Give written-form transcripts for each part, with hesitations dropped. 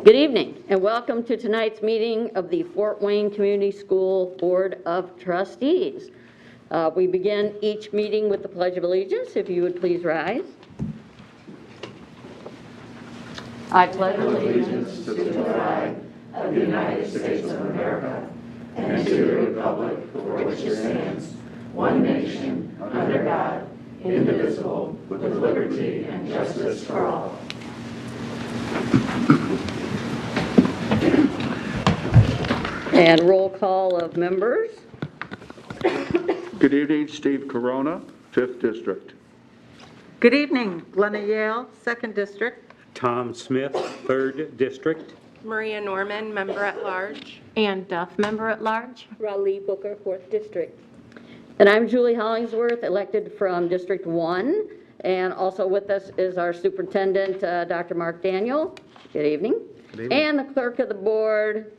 Good evening, and welcome to tonight's meeting of the Fort Wayne Community School Board of Trustees. We begin each meeting with the Pledge of Allegiance. If you would please rise. I pledge allegiance to the flag of the United States of America and to the republic for which it stands, one nation, under God, indivisible, with liberty and justice for all. And roll call of members. Good evening, Steve Corona, 5th District. Good evening, Glenna Yale, 2nd District. Tom Smith, 3rd District. Maria Norman, Member at Large. Ann Duff, Member at Large. Raleigh Booker, 4th District. And I'm Julie Hollingsworth, elected from District 1. And also with us is our Superintendent, Dr. Mark Daniel. Good evening. Good evening. And the Clerk of the Board,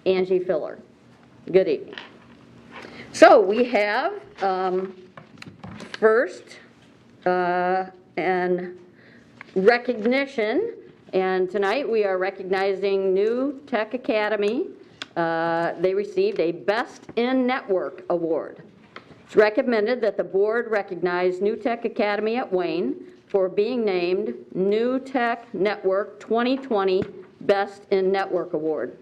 Angie Filler. Good evening. So we have first and recognition, and tonight we are recognizing New Tech Academy. They received a Best in Network Award. It's recommended that the board recognize New Tech Academy at Wayne for being named New Tech Network 2020 Best in Network Award.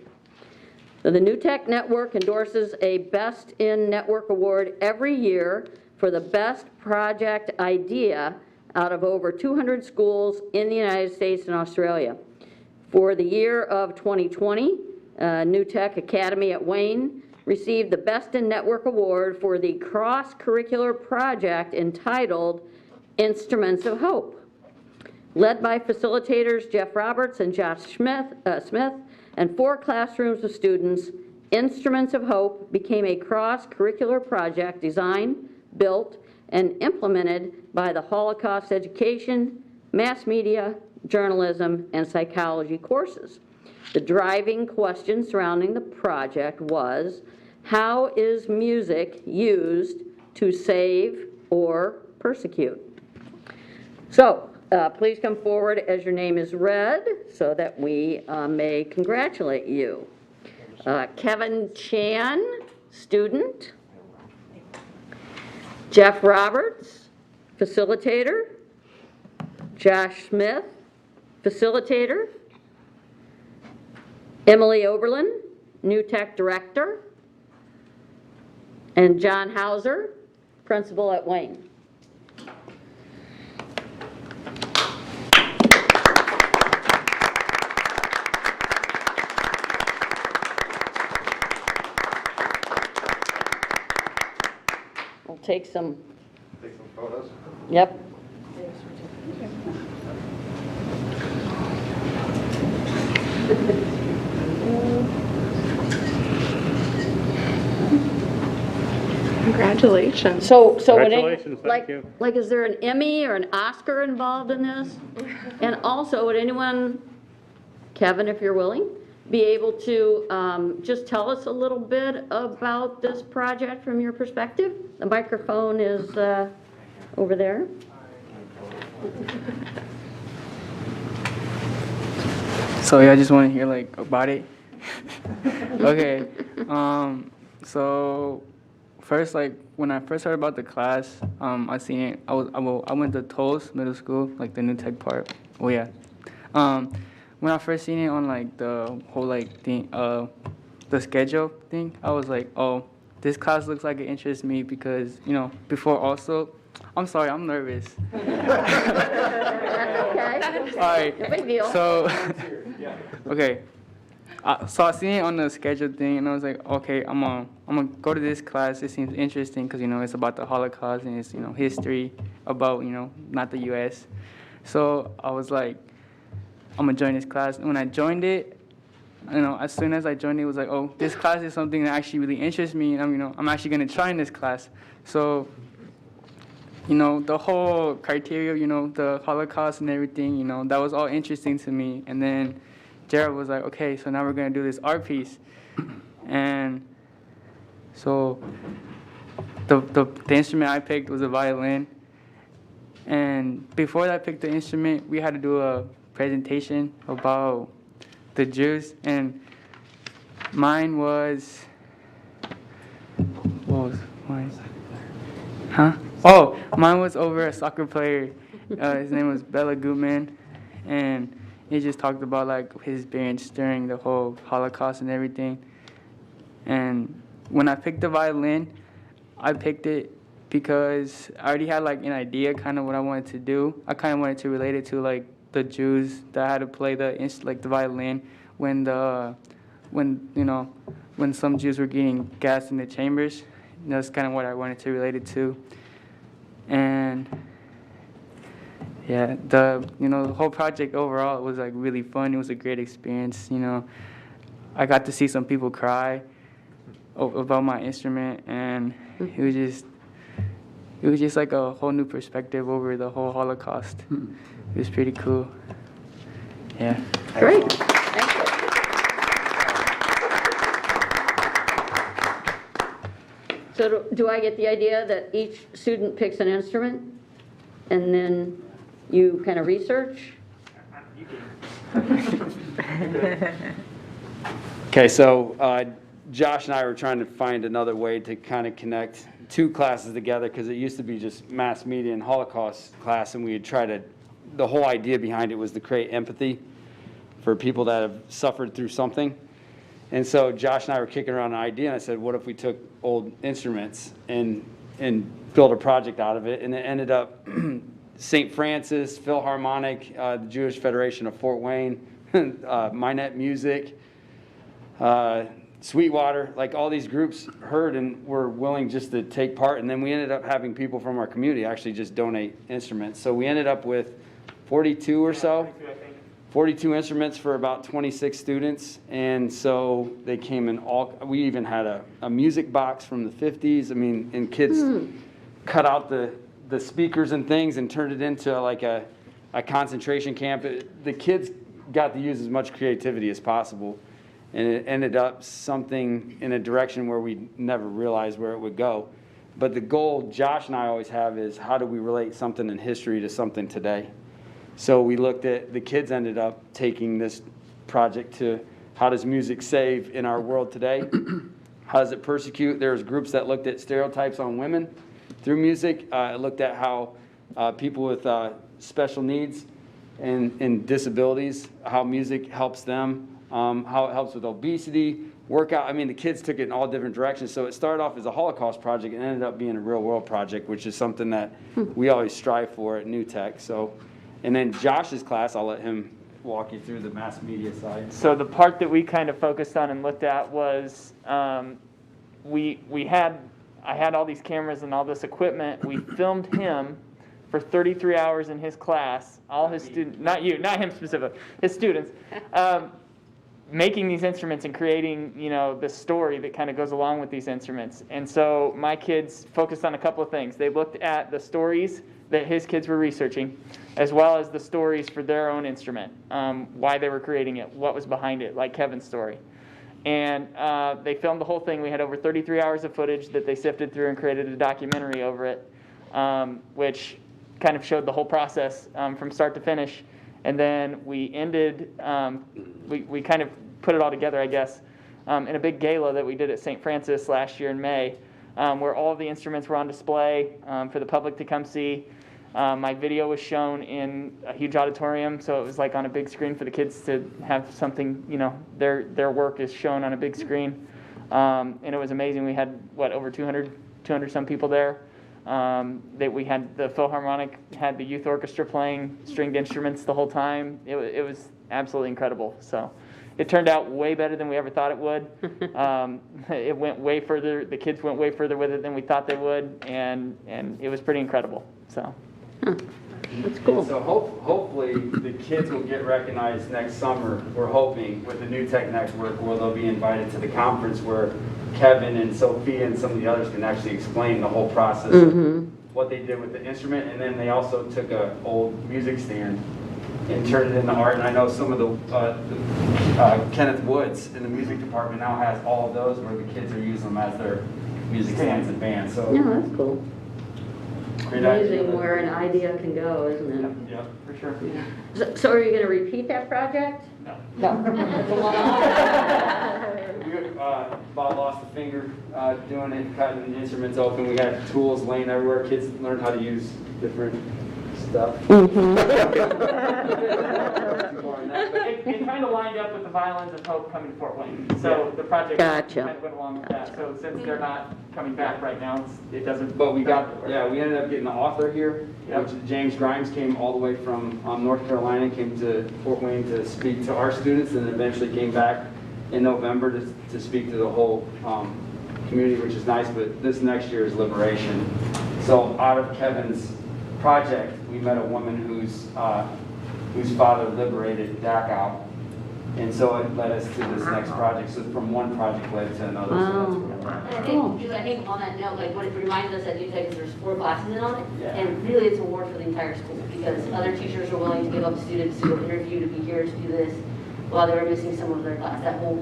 So the New Tech Network endorses a Best in Network Award every year for the best project idea out of over 200 schools in the United States and Australia. For the year of 2020, New Tech Academy at Wayne received the Best in Network Award for the cross-curricular project entitled Instruments of Hope. Led by facilitators Jeff Roberts and Josh Smith, and 4 classrooms of students, Instruments of Hope became a cross-curricular project designed, built, and implemented by the Holocaust education, mass media, journalism, and psychology courses. The driving question surrounding the project was, how is music used to save or persecute? So, please come forward as your name is read so that we may congratulate you. Kevin Chan, student. Jeff Roberts, facilitator. Josh Smith, facilitator. Emily Oberlin, New Tech Director. And John Hauser, Principal at Wayne. We'll take some photos. Yep. Congratulations. So Congratulations, thank you. like, is there an Emmy or an Oscar involved in this? And also, would anyone, Kevin, if you're willing, be able to just tell us a little bit about this project from your perspective? The microphone is over there. So yeah, I just want to hear like about it. Okay. So first, like when I first heard about the class, I seen it. I went to Toast Middle School, like the New Tech part. Oh yeah. When I first seen it on like the whole like thing, the schedule thing, I was like, oh, this class looks like it interests me because before also, I'm sorry, I'm nervous. That's okay. All right. No big deal. So, okay. So I seen it on the schedule thing, and I was like, okay, I'm gonna go to this class. It seems interesting because it's about the Holocaust and it's history about not the U.S. So I was like, I'm gonna join this class. And when I joined it, as soon as I joined it was like, oh, this class is something that actually really interests me, and I'm actually gonna try in this class. So, the whole criteria, the Holocaust and everything, that was all interesting to me. And then Jared was like, okay, so now we're gonna do this art piece. And so the instrument I picked was a violin. And before I picked the instrument, we had to do a presentation about the Jews, and mine was, what was mine? Huh? Oh, mine was over a soccer player. His name was Bella Gutman, and he just talked about like his experience during the whole Holocaust and everything. And when I picked the violin, I picked it because I already had like an idea kind of what I wanted to do. I kind of wanted to relate it to like the Jews that had to play the violin when when some Jews were getting gassed in the chambers. That's kind of what I wanted to relate it to. And yeah, the whole project overall was like really fun. It was a great experience. I got to see some people cry about my instrument, and it was just like a whole new perspective over the whole Holocaust. It was pretty cool. Yeah. Great. Thank you. So do I get the idea that each student picks an instrument and then you kind of research? Okay, so Josh and I were trying to find another way to kind of connect two classes together, because it used to be just mass media and Holocaust class, and we had tried to, the whole idea behind it was to create empathy for people that have suffered through something. And so Josh and I were kicking around an idea, and I said, what if we took old instruments and built a project out of it? And it ended up St. Francis, Philharmonic, the Jewish Federation of Fort Wayne, Minette Music, Sweetwater, like all these groups heard and were willing just to take part. And then we ended up having people from our community actually just donate instruments. So we ended up with 42 or so. 42 instruments for about 26 students, and so they came in all, we even had a music box from the 50s, I mean, and kids cut out the speakers and things and turned it into like a concentration camp. The kids got to use as much creativity as possible, and it ended up something in a direction where we never realized where it would go. But the goal Josh and I always have is, how do we relate something in history to something today? So we looked at, the kids ended up taking this project to, how does music save in our world today? How does it persecute? There's groups that looked at stereotypes on women through music. It looked at how people with special needs and disabilities, how music helps them, how it helps with obesity, workout. I mean, the kids took it in all different directions. So it started off as a Holocaust project and ended up being a real world project, which is something that we always strive for at New Tech. So. And then Josh's class, I'll let him walk you through the mass media side. So the part that we kind of focused on and looked at was I had all these cameras and all this equipment. We filmed him for 33 hours in his class, all his students, not him specifically, his students, making these instruments and creating, the story that kind of goes along with these instruments. And so my kids focused on a couple of things. They looked at the stories that his kids were researching, as well as the stories for their own instrument, why they were creating it, what was behind it, like Kevin's story. And they filmed the whole thing. We had over 33 hours of footage that they sifted through and created a documentary over it, which kind of showed the whole process from start to finish. And then we ended, we kind of put it all together, I guess, in a big gala that we did at St. Francis last year in May, where all of the instruments were on display for the public to come see. My video was shown in a huge auditorium, so it was like on a big screen for the kids to have something, their work is shown on a big screen. And it was amazing. We had, over 200 some people there. We had the Philharmonic, had the youth orchestra playing stringed instruments the whole time. It was absolutely incredible. So it turned out way better than we ever thought it would. It went way further. The kids went way further with it than we thought they would, and it was pretty incredible. So. That's cool. And so hopefully the kids will get recognized next summer, we're hoping, with the New Tech Network, where they'll be invited to the conference where Kevin and Sophia and some of the others can actually explain the whole process of what they did with the instrument. And then they also took an old music stand and turned it into art. And I know some of the Kenneth Woods in the music department now has all of those, where the kids are using them as their music stands and bands. So Yeah, that's cool. great Amazing idea. where an idea can go, isn't it? Yeah, for sure. So are you going to repeat that project? No. We about lost a finger doing it, cutting the instruments open. We had tools laying everywhere. Kids learned how to use different stuff. It kind of lined up with the Violins of Hope coming to Fort Wayne. So the project Gotcha. kind of went along with that. So since they're not coming back right now, it doesn't. But we ended up getting the author here, Yep. which James Grimes came all the way from North Carolina, came to Fort Wayne to speak to our students, and eventually came back in November to speak to the whole community, which is nice. But this next year is Liberation. So out of Kevin's project, we met a woman whose father liberated Dachau. And so it led us to this next project. So from one project led to another. So that's And I think on that note, like what it reminds us at UTEC is there's 4 classes in on it. Yeah. And really it's a award for the entire school because other teachers are willing to give up students to go interview, to be here, to do this, while they were missing some of their class, that whole,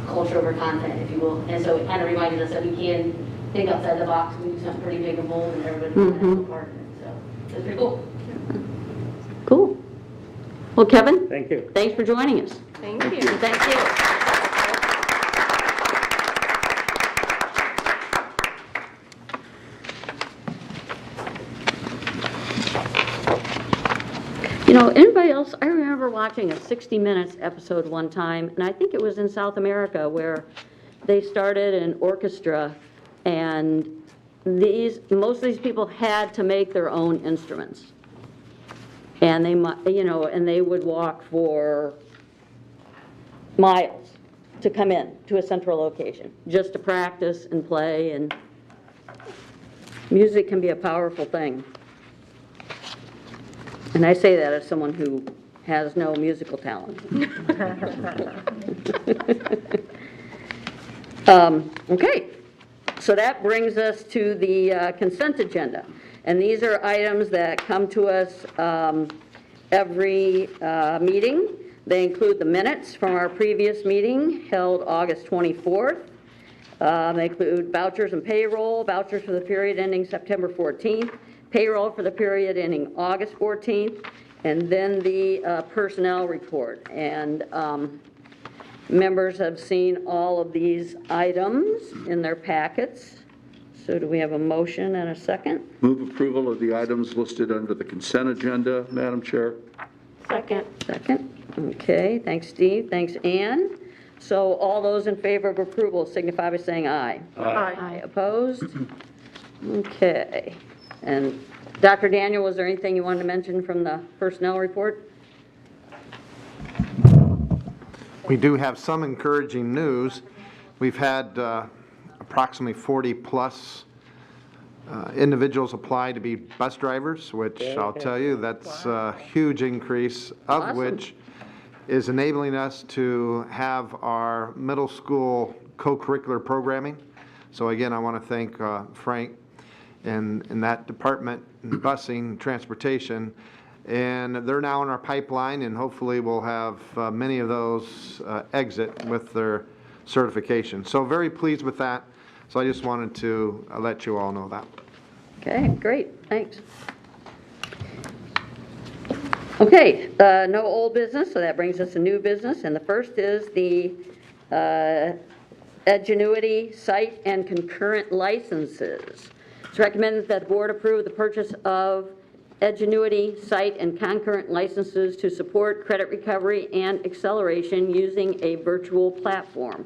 culture over content, if you will. And so it kind of reminded us that we can think outside the box, we do something pretty big and bold, and everybody can have a part in it. So it's pretty cool. Cool. Well, Kevin, Thank you. thanks for joining us. Thank you. Thank you. Anybody else? I remember watching a 60 Minutes episode one time, and I think it was in South America, where they started an orchestra, and most of these people had to make their own instruments. And they would walk for miles to come in to a central location, just to practice and play, and music can be a powerful thing. And I say that as someone who has no musical talent. Okay, so that brings us to the consent agenda. And these are items that come to us every meeting. They include the minutes from our previous meeting held August 24th. They include vouchers and payroll, vouchers for the period ending September 14th, payroll for the period ending August 14th, and then the personnel report. And members have seen all of these items in their packets. So do we have a motion and a second? Move approval of the items listed under the consent agenda, Madam Chair. Second. Second. Okay, thanks, Steve. Thanks, Ann. So all those in favor of approval signify by saying aye. Aye. Opposed? Okay. And Dr. Daniel, was there anything you wanted to mention from the personnel report? We do have some encouraging news. We've had approximately 40-plus individuals apply to be bus drivers, which I'll tell you, that's a huge increase, of Awesome. which is enabling us to have our middle school co-curricular programming. So again, I want to thank Frank and that department, busing, transportation, and they're now in our pipeline, and hopefully we'll have many of those exit with their certification. So very pleased with that. So I just wanted to let you all know that. Okay, great, thanks. Okay, no old business, so that brings us to new business, and the first is the Annuity site and concurrent licenses. It's recommended that the board approve the purchase of Annuity site and concurrent licenses to support credit recovery and acceleration using a virtual platform.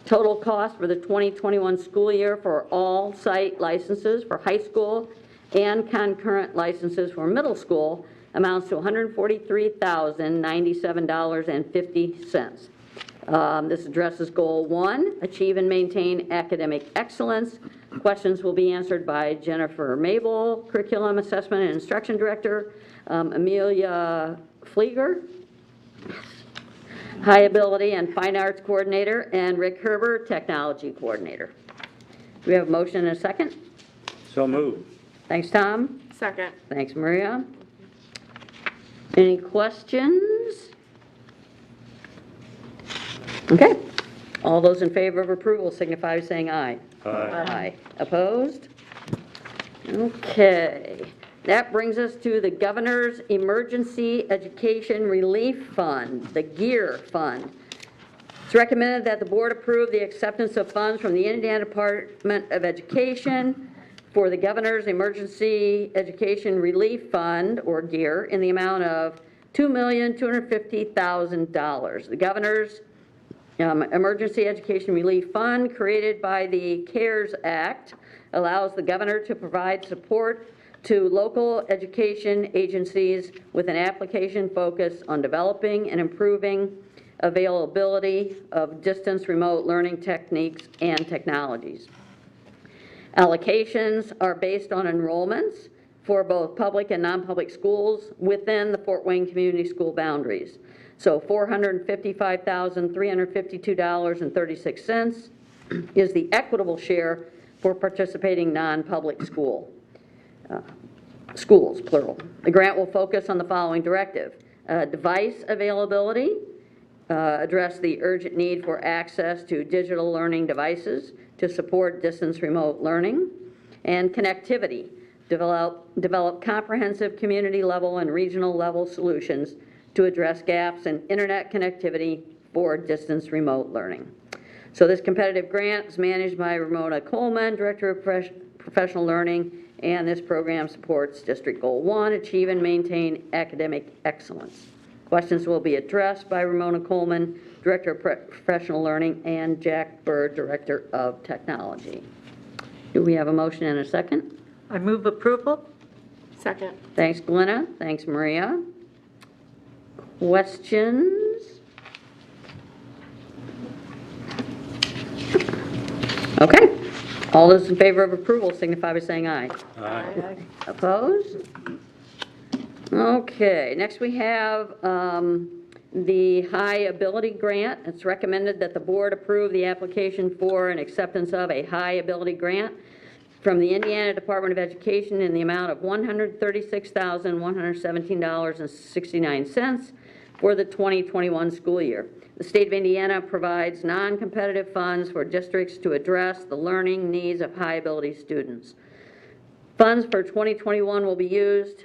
Total cost for the 2021 school year for all site licenses for high school and concurrent licenses for middle school amounts to $143,097.50. This addresses Goal 1, achieve and maintain academic excellence. Questions will be answered by Jennifer Mabel, Curriculum Assessment and Instruction Director, Amelia Flieger, High Ability and Fine Arts Coordinator, and Rick Herber, Technology Coordinator. Do we have a motion and a second? So moved. Thanks, Tom. Second. Thanks, Maria. Any questions? Okay. All those in favor of approval signify by saying aye. Aye. Aye. Opposed? Okay. That brings us to the Governor's Emergency Education Relief Fund, the GEAR Fund. It's recommended that the board approve the acceptance of funds from the Indiana Department of Education for the Governor's Emergency Education Relief Fund, or GEAR, in the amount of $2,250,000. The Governor's Emergency Education Relief Fund, created by the CARES Act, allows the governor to provide support to local education agencies with an application focus on developing and improving availability of distance remote learning techniques and technologies. Allocations are based on enrollments for both public and non-public schools within the Fort Wayne Community School boundaries. So $455,352.36 is the equitable share for participating non-public schools, plural. The grant will focus on the following directive: device availability, address the urgent need for access to digital learning devices to support distance remote learning, and connectivity, develop comprehensive community level and regional level solutions to address gaps in internet connectivity for distance remote learning. So this competitive grant is managed by Ramona Coleman, Director of Professional Learning, and this program supports District Goal 1, achieve and maintain academic excellence. Questions will be addressed by Ramona Coleman, Director of Professional Learning, and Jack Bird, Director of Technology. Do we have a motion and a second? I move approval. Second. Thanks, Glenna. Thanks, Maria. Questions? Okay. All those in favor of approval signify by saying aye. Aye. Opposed? Okay, next we have the High Ability Grant. It's recommended that the board approve the application for an acceptance of a High Ability Grant from the Indiana Department of Education in the amount of $136,117.69 for the 2021 school year. The state of Indiana provides non-competitive funds for districts to address the learning needs of high-ability students. Funds for 2021 will be used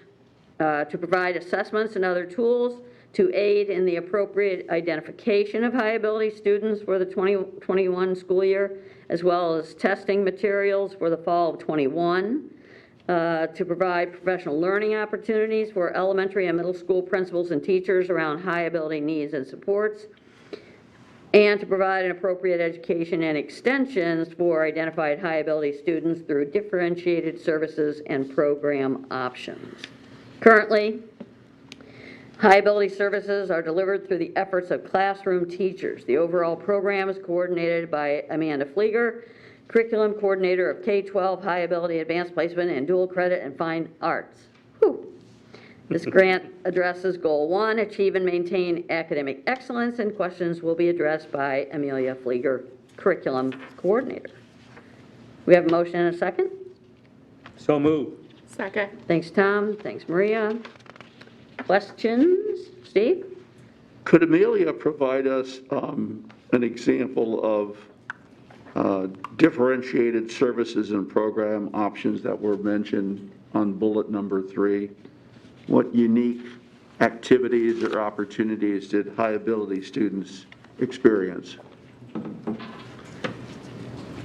to provide assessments and other tools to aid in the appropriate identification of high-ability students for the 2021 school year, as well as testing materials for the fall of 21, to provide professional learning opportunities for elementary and middle school principals and teachers around high-ability needs and supports, and to provide an appropriate education and extensions for identified high-ability students through differentiated services and program options. Currently, high-ability services are delivered through the efforts of classroom teachers. The overall program is coordinated by Amanda Flieger, Curriculum Coordinator of K-12 High-Ability Advanced Placement and Dual Credit and Fine Arts. Whew. This grant addresses Goal 1, achieve and maintain academic excellence, and questions will be addressed by Amelia Flieger, Curriculum Coordinator. We have a motion and a second? So move. Second. Thanks, Tom. Thanks, Maria. Questions? Steve? Could Amelia provide us an example of differentiated services and program options that were mentioned on bullet number 3? What unique activities or opportunities did high-ability students experience?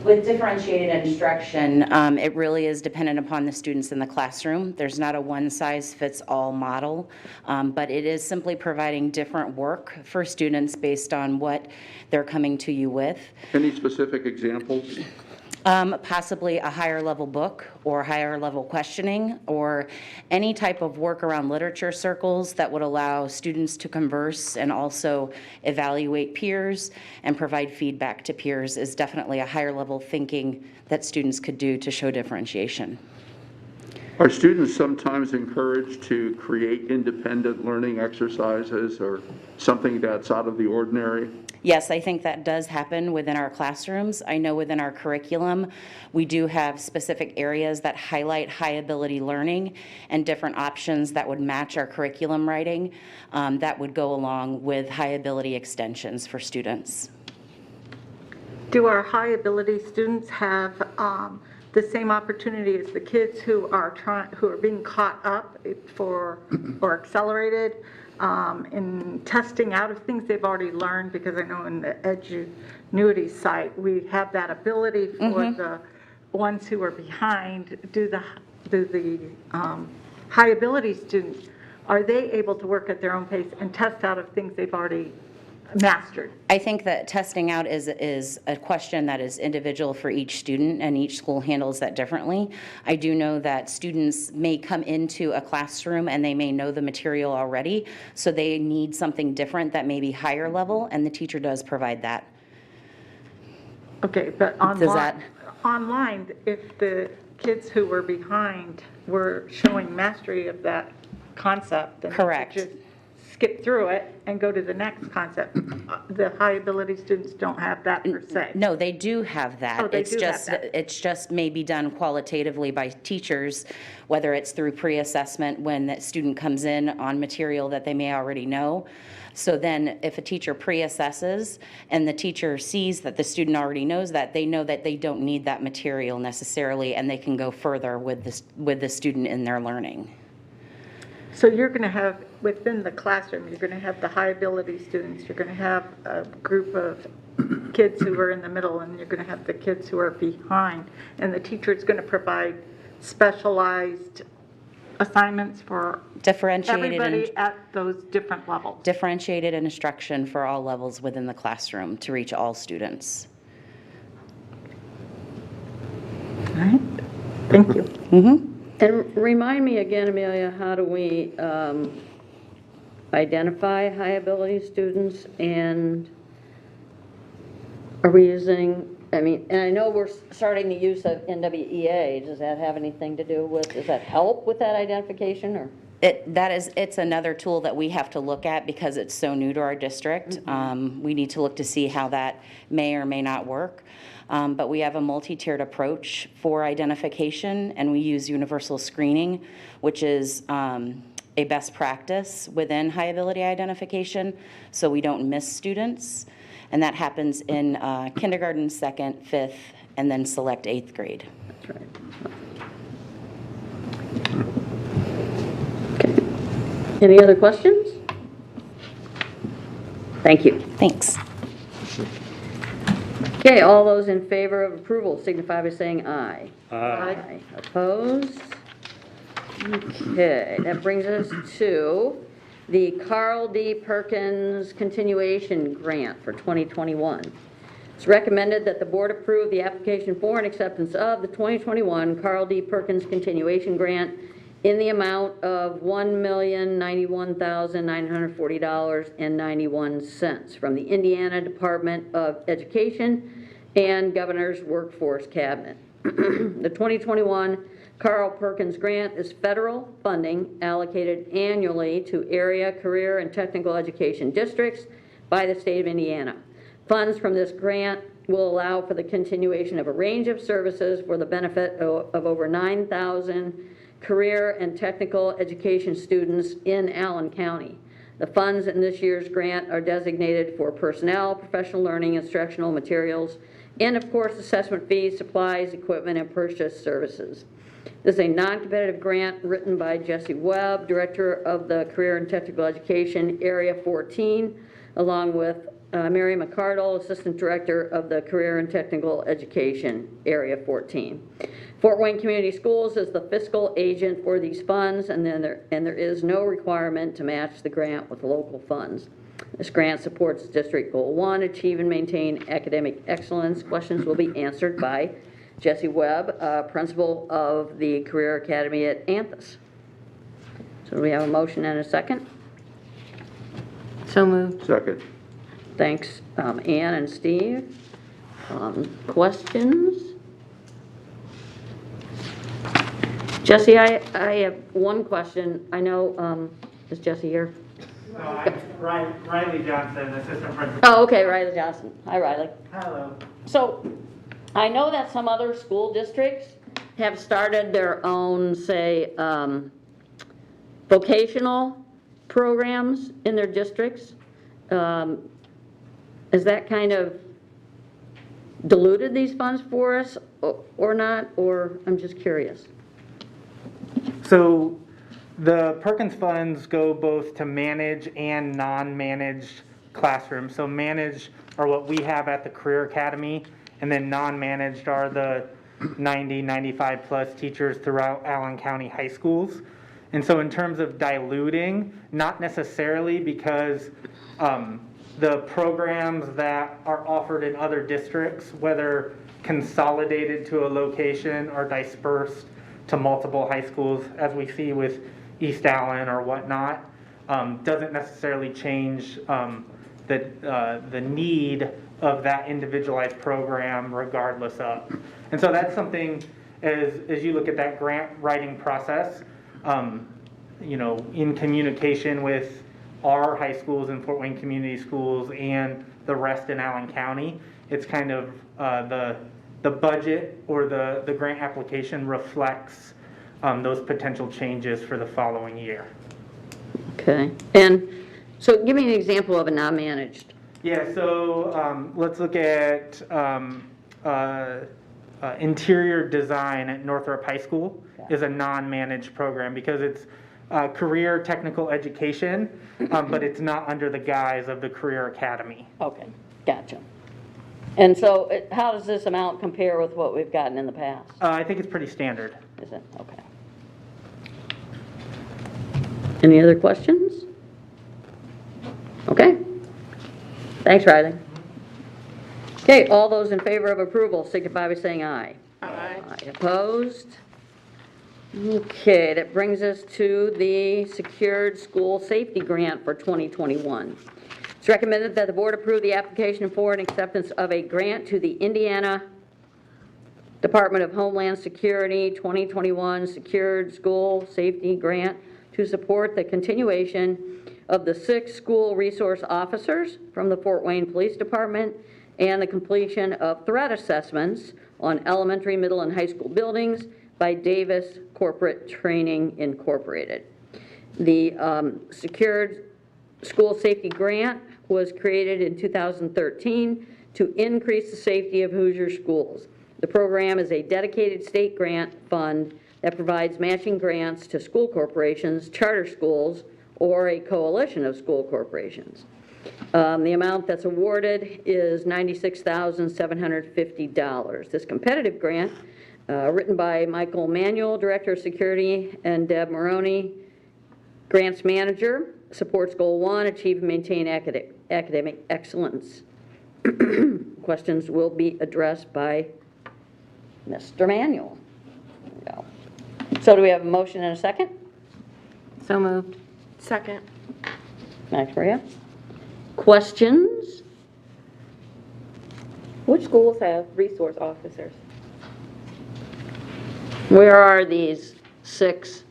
With differentiated instruction, it really is dependent upon the students in the classroom. There's not a one-size-fits-all model, but it is simply providing different work for students based on what they're coming to you with. Any specific examples? Possibly a higher level book or higher level questioning, or any type of work around literature circles that would allow students to converse and also evaluate peers and provide feedback to peers is definitely a higher level thinking that students could do to show differentiation. Are students sometimes encouraged to create independent learning exercises or something that's out of the ordinary? Yes, I think that does happen within our classrooms. I know within our curriculum, we do have specific areas that highlight high ability learning and different options that would match our curriculum writing that would go along with high ability extensions for students. Do our high ability students have the same opportunity as the kids who are being caught up or accelerated in testing out of things they've already learned? Because I know in the Annuity site, we have that ability for the ones who are behind, do the high ability students, are they able to work at their own pace and test out of things they've already mastered? I think that testing out is a question that is individual for each student, and each school handles that differently. I do know that students may come into a classroom and they may know the material already, so they need something different that may be higher level, and the teacher does provide that. Okay, but online, if the kids who were behind were showing mastery of that concept, then Correct. they could just skip through it and go to the next concept. The high ability students don't have that per se. No, they do have that. Oh, they It's do have just, that. it's just maybe done qualitatively by teachers, whether it's through pre-assessment when that student comes in on material that they may already know. So then if a teacher pre-assesses and the teacher sees that the student already knows that, they know that they don't need that material necessarily, and they can go further with the student in their learning. So you're going to have, within the classroom, you're going to have the high ability students, you're going to have a group of kids who are in the middle, and you're going to have the kids who are behind, and the teacher is going to provide specialized assignments for everybody at those different levels. Differentiated instruction for all levels within the classroom to reach all students. All right, thank you. And remind me again, Amelia, how do we identify high-ability students, and are we using, and I know we're starting the use of NWEA. Does that have anything to do with, does that help with that identification, or? It's another tool that we have to look at because it's so new to our district. We need to look to see how that may or may not work. But we have a multi-tiered approach for identification, and we use universal screening, which is a best practice within high ability identification, so we don't miss students. And that happens in kindergarten, 2nd, 5th, and then select 8th grade. That's right. Okay. Any other questions? Thank you. Thanks. Okay, all those in favor of approval signify by saying aye. Aye. Opposed? Okay, that brings us to the Carl D. Perkins Continuation Grant for 2021. It's recommended that the board approve the application for and acceptance of the 2021 Carl D. Perkins Continuation Grant in the amount of $1,091,940.91 from the Indiana Department of Education and Governor's Workforce Cabinet. The 2021 Carl Perkins Grant is federal funding allocated annually to area, career, and technical education districts by the state of Indiana. Funds from this grant will allow for the continuation of a range of services for the benefit of over 9,000 career and technical education students in Allen County. The funds in this year's grant are designated for personnel, professional learning, instructional materials, and of course assessment fees, supplies, equipment, and purchase services. This is a non-competitive grant written by Jesse Webb, Director of the Career and Technical Education Area 14, along with Mary McCardle, Assistant Director of the Career and Technical Education Area 14. Fort Wayne Community Schools is the fiscal agent for these funds, and there is no requirement to match the grant with local funds. This grant supports District Goal 1, achieve and maintain academic excellence. Questions will be answered by Jesse Webb, Principal of the Career Academy at Anthus. So do we have a motion and a second? So moved. Second. Thanks, Ann and Steve. Questions? Jesse, I have one question. I know, is Jesse here? No, I'm Riley Johnson, Assistant Principal. Oh, okay, Riley Johnson. Hi, Riley. Hello. So I know that some other school districts have started their own, say, vocational programs in their districts. Is that kind of diluted these funds for us or not, or I'm just curious? So the Perkins funds go both to manage and non-managed classrooms. So managed are what we have at the Career Academy, and then non-managed are the 90, 95 plus teachers throughout Allen County high schools. And so in terms of diluting, not necessarily, because the programs that are offered in other districts, whether consolidated to a location or dispersed to multiple high schools, as we see with East Allen or whatnot, doesn't necessarily change the need of that individualized program regardless of. And so that's something, as you look at that grant writing process, in communication with our high schools and Fort Wayne Community Schools and the rest in Allen County, it's kind of the budget or the grant application reflects those potential changes for the following year. Okay. And so give me an example of a non-managed. Yeah, so let's look at interior design at Northrop High School is a non-managed program because it's career technical education, but it's not under the guise of the Career Academy. Okay, gotcha. And so how does this amount compare with what we've gotten in the past? I think it's pretty standard. Is it? Okay. Any other questions? Okay. Thanks, Riley. Okay, all those in favor of approval signify by saying aye. Aye. Opposed? Okay, that brings us to the Secured School Safety Grant for 2021. It's recommended that the board approve the application for and acceptance of a grant to the Indiana Department of Homeland Security 2021 Secured School Safety Grant to support the continuation of the 6 school resource officers from the Fort Wayne Police Department and the completion of threat assessments on elementary, middle, and high school buildings by Davis Corporate Training Incorporated. The Secured School Safety Grant was created in 2013 to increase the safety of Hoosier schools. The program is a dedicated state grant fund that provides matching grants to school corporations, charter schools, or a coalition of school corporations. The amount that's awarded is $96,750. This competitive grant, written by Michael Manuel, Director of Security, and Deb Maroney, Grants Manager, supports Goal 1, achieve and maintain academic excellence. Questions will be addressed by Mr. Manuel. There we go. So do we have a motion and a second? So moved. Second. Thanks, Maria. Questions? Which schools have resource officers? Where are these 6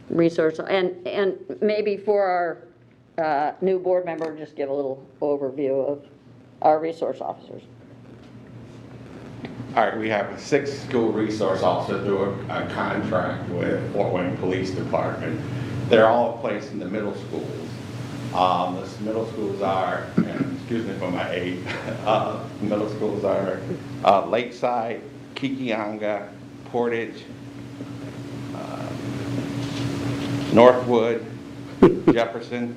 resource, and maybe for our new board member, just give a little overview of our resource officers. All right, we have 6 school resource officers through a contract with Fort Wayne Police Department. They're all placed in the middle schools. The middle schools are, and excuse me for my age, middle schools are Lakeside, Kikianga, Portage, Northwood, Jefferson.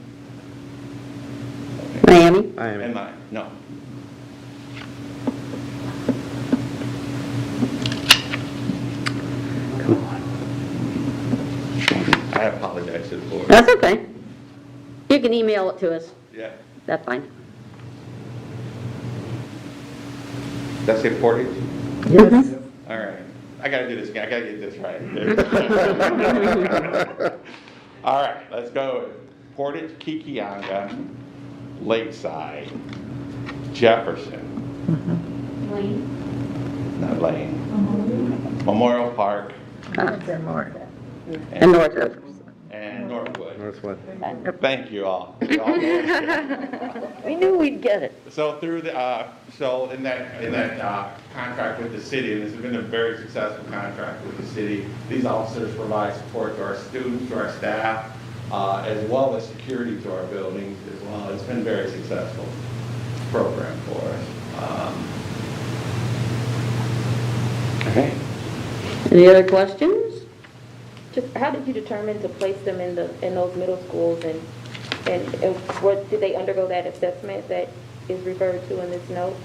Miami? And no. Come on. I apologize to the board. That's okay. You can email it to us. Yeah. That's fine. That's it, Portage? Yes. All right. I gotta do this again. I gotta get this right. All right, let's go. Portage, Kikianga, Lakeside, Jefferson. Lane. Not Lane. Memorial Park. And Northwood. And Northwood. Northwood. Thank you all. You all know it. We knew we'd get it. So through the, so in that contract with the city, and this has been a very successful contract with the city, these officers provide support to our students, to our staff, as well as security to our buildings as well. It's been a very successful program for us. Okay. Any other questions? Just how did you determine to place them in those middle schools, and what, did they undergo that assessment that is referred to in this note?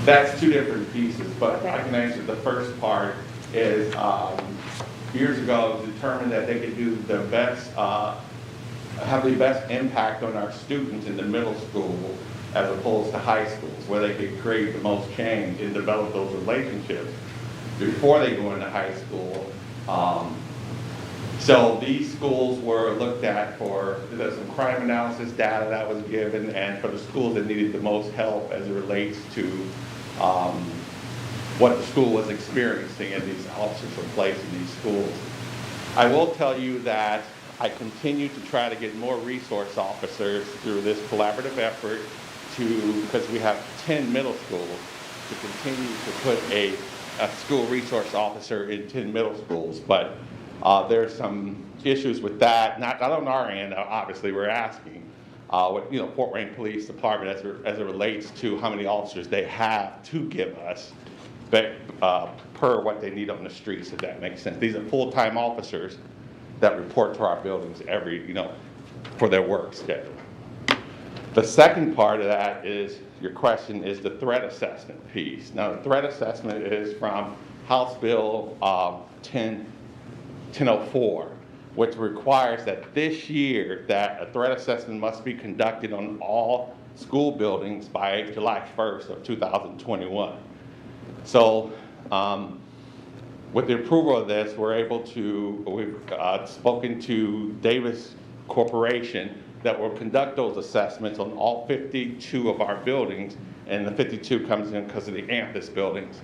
That's two different pieces, but Okay. I can answer the first part is, years ago, it was determined that they could do the best, have the best impact on our students in the middle school as opposed to high schools, where they could create the most change and develop those relationships before they go into high school. So these schools were looked at for, there's some crime analysis data that was given, and for the schools that needed the most help as it relates to what the school was experiencing and these officers were placed in these schools. I will tell you that I continue to try to get more resource officers through this collaborative effort because we have 10 middle schools, to continue to put a school resource officer in 10 middle schools. But there's some issues with that, not on our end, obviously we're asking, with, Fort Wayne Police Department as it relates to how many officers they have to give us, but per what they need on the streets, if that makes sense. These are full-time officers that report to our buildings for their work schedule. The second part of that is, your question is the threat assessment piece. Now, the threat assessment is from House Bill 1004, which requires that this year that a threat assessment must be conducted on all school buildings by July 1st of 2021. So with the approval of this, we've spoken to Davis Corporation that will conduct those assessments on all 52 of our buildings, and the 52 comes in because of the Ampus buildings.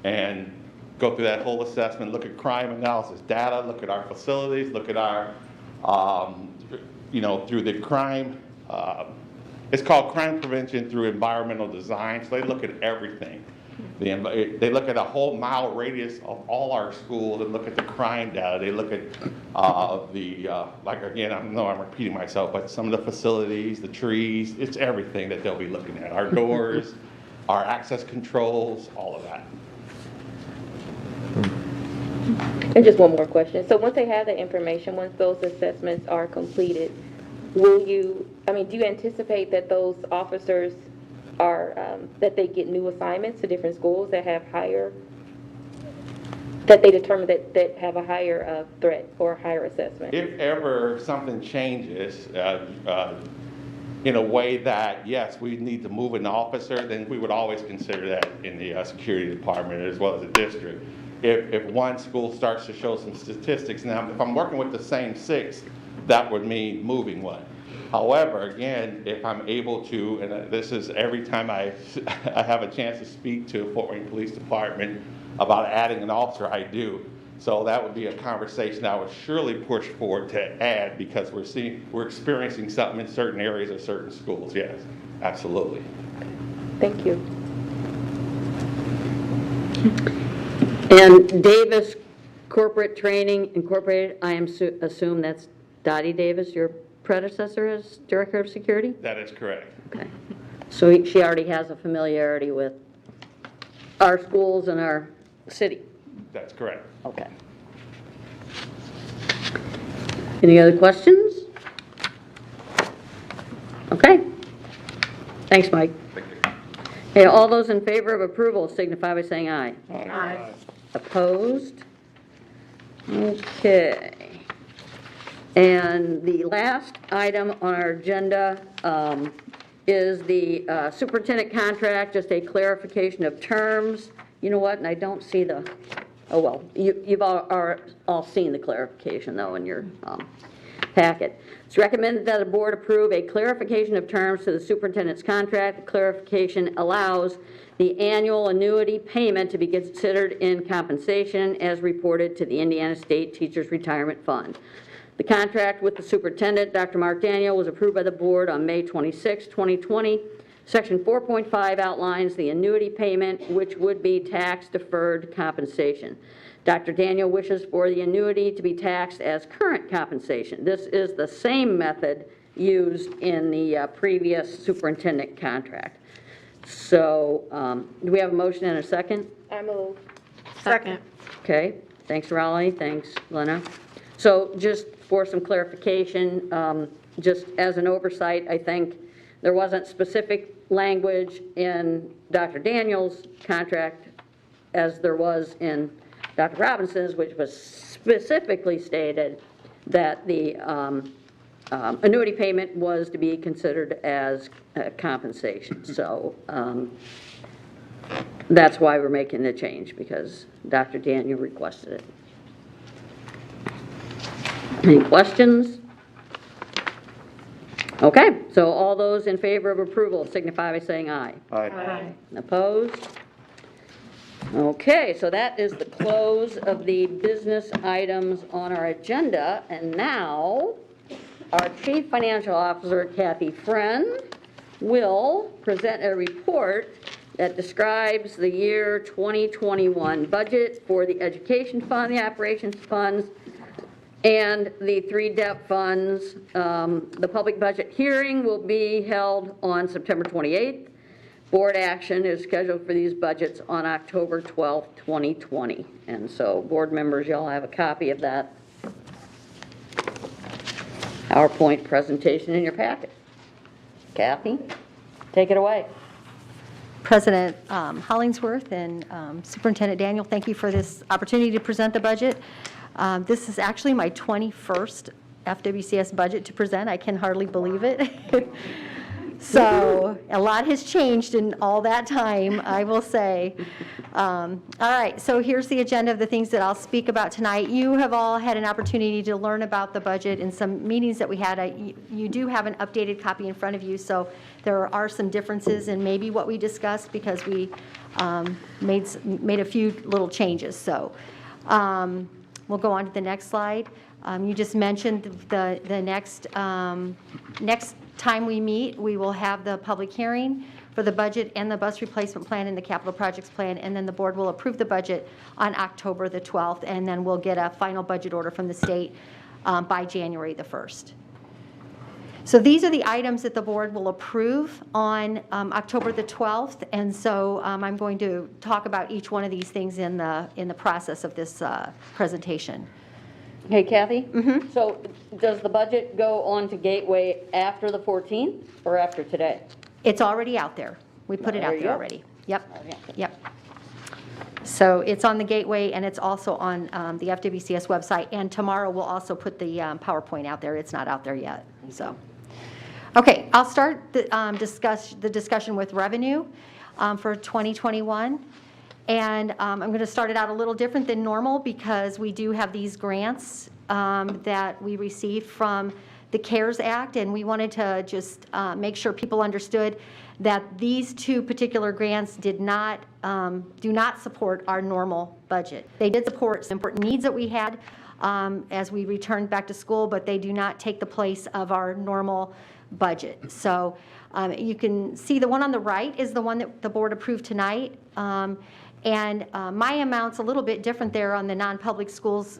And go through that whole assessment, look at crime analysis data, look at our facilities, look at our, through the crime, it's called crime prevention through environmental design, so they look at everything. They look at a whole mile radius of all our schools and look at the crime data. They look at like again, I know I'm repeating myself, but some of the facilities, the trees, it's everything that they'll be looking at. Our doors, our access controls, all of that. And just one more question. So once they have the information, once those assessments are completed, do you anticipate that those officers are, that they get new assignments to different schools that have that they determine that have a higher threat or higher assessment? If ever something changes in a way that, yes, we need to move an officer, then we would always consider that in the security department as well as the district. If one school starts to show some statistics, now if I'm working with the same 6, that would mean moving one. However, again, if I'm able to, and this is every time I have a chance to speak to Fort Wayne Police Department about adding an officer, I do. So that would be a conversation I would surely push forward to add, because we're experiencing something in certain areas of certain schools. Yes, absolutely. Thank you. And Davis Corporate Training Incorporated, I assume that's Dottie Davis, your predecessor as Director of Security? That is correct. Okay. So she already has a familiarity with our schools and our city? That's correct. Okay. Any other questions? Okay. Thanks, Mike. Thank you. Hey, all those in favor of approval signify by saying aye. Aye. Opposed? Okay. And the last item on our agenda is the superintendent contract, just a clarification of terms. You know what, and I don't see the, oh well, you've all seen the clarification though in your packet. It's recommended that the board approve a clarification of terms to the superintendent's contract. The clarification allows the annual annuity payment to be considered in compensation as reported to the Indiana State Teachers Retirement Fund. The contract with the superintendent, Dr. Mark Daniel, was approved by the board on May 26, 2020. Section 4.5 outlines the annuity payment, which would be tax-deferred compensation. Dr. Daniel wishes for the annuity to be taxed as current compensation. This is the same method used in the previous superintendent contract. So do we have a motion and a second? I move. Second. Okay, thanks Raleigh, thanks Lena. So just for some clarification, just as an oversight, I think there wasn't specific language in Dr. Daniels' contract as there was in Dr. Robinson's, which was specifically stated that the annuity payment was to be considered as compensation. So that's why we're making the change, because Dr. Daniel requested it. Any questions? Okay, so all those in favor of approval signify by saying aye. Aye. Opposed? Okay, so that is the close of the business items on our agenda. And now, our Chief Financial Officer, Kathy Friend, will present a report that describes the year 2021 budget for the education fund, the operations funds, and the 3 debt funds. The public budget hearing will be held on September 28th. Board action is scheduled for these budgets on October 12th, 2020. And so, board members, y'all have a copy of that PowerPoint presentation in your packet. Kathy, take it away. President Hollingsworth and Superintendent Daniel, thank you for this opportunity to present the budget. This is actually my 21st FWCS budget to present. I can hardly believe it. So a lot has changed in all that time, I will say. All right, so here's the agenda of the things that I'll speak about tonight. You have all had an opportunity to learn about the budget in some meetings that we had. You do have an updated copy in front of you, so there are some differences in maybe what we discussed because we made a few little changes. So we'll go on to the next slide. You just mentioned the next time we meet, we will have the public hearing for the budget and the bus replacement plan and the capital projects plan, and then the board will approve the budget on October the 12th, and then we'll get a final budget order from the state by January the 1st. So these are the items that the board will approve on October the 12th, and so I'm going to talk about each one of these things in the process of this presentation. Hey, Kathy? So does the budget go on to Gateway after the 14th or after today? It's already out there. We put it out There you there go. already. Yep, yep. So it's on the Gateway, and it's also on the FWCS website, and tomorrow we'll also put the PowerPoint out there. It's not out there yet, so. Okay, I'll start the discussion with revenue for 2021. And I'm going to start it out a little different than normal because we do have these grants that we received from the CARES Act, and we wanted to just make sure people understood that these two particular grants do not support our normal budget. They did support some important needs that we had as we returned back to school, but they do not take the place of our normal budget. So you can see the one on the right is the one that the board approved tonight. And my amount's a little bit different there on the non-public schools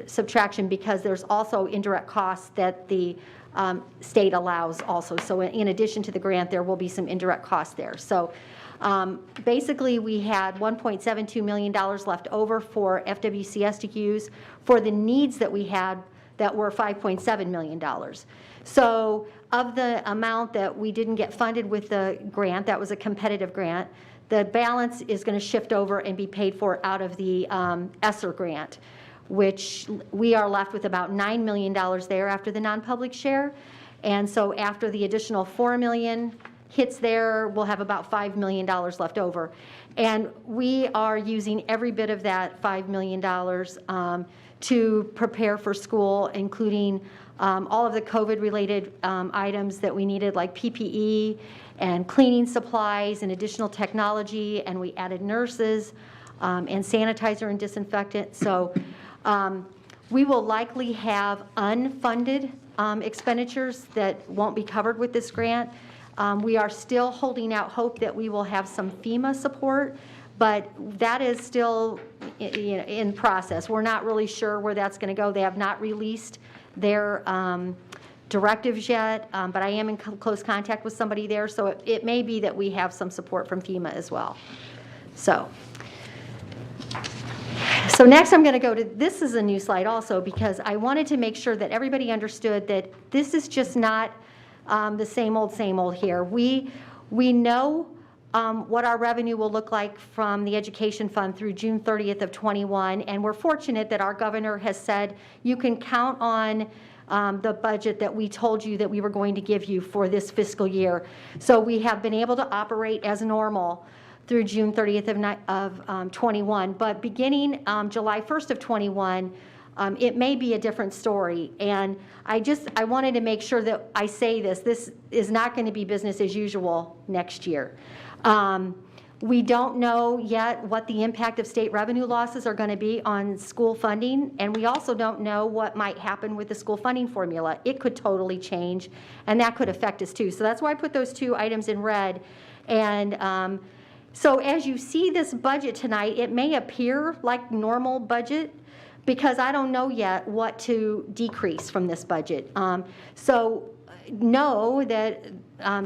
subtraction because there's also indirect costs that the state allows also. So in addition to the grant, there will be some indirect costs there. So basically, we had $1.72 million left over for FWCS to use for the needs that we had that were $5.7 million. So of the amount that we didn't get funded with the grant, that was a competitive grant, the balance is going to shift over and be paid for out of the ESSER grant, which we are left with about $9 million there after the non-public share. And so after the additional $4 million hits there, we'll have about $5 million left over. And we are using every bit of that $5 million to prepare for school, including all of the COVID-related items that we needed, like PPE and cleaning supplies and additional technology, and we added nurses and sanitizer and disinfectant. So we will likely have unfunded expenditures that won't be covered with this grant. We are still holding out hope that we will have some FEMA support, but that is still in process. We're not really sure where that's going to go. They have not released their directives yet, but I am in close contact with somebody there, so it may be that we have some support from FEMA as well. So next I'm going to go to, this is a new slide also, because I wanted to make sure that everybody understood that this is just not the same old here. We know what our revenue will look like from the education fund through June 30th of 21, and we're fortunate that our governor has said you can count on the budget that we told you that we were going to give you for this fiscal year. So we have been able to operate as normal through June 30th of 21, but beginning July 1st of 21, it may be a different story. And I wanted to make sure that I say this is not going to be business as usual next year. We don't know yet what the impact of state revenue losses are going to be on school funding, and we also don't know what might happen with the school funding formula. It could totally change, and that could affect us too. So that's why I put those two items in red. And so as you see this budget tonight, it may appear like normal budget, because I don't know yet what to decrease from this budget. So know that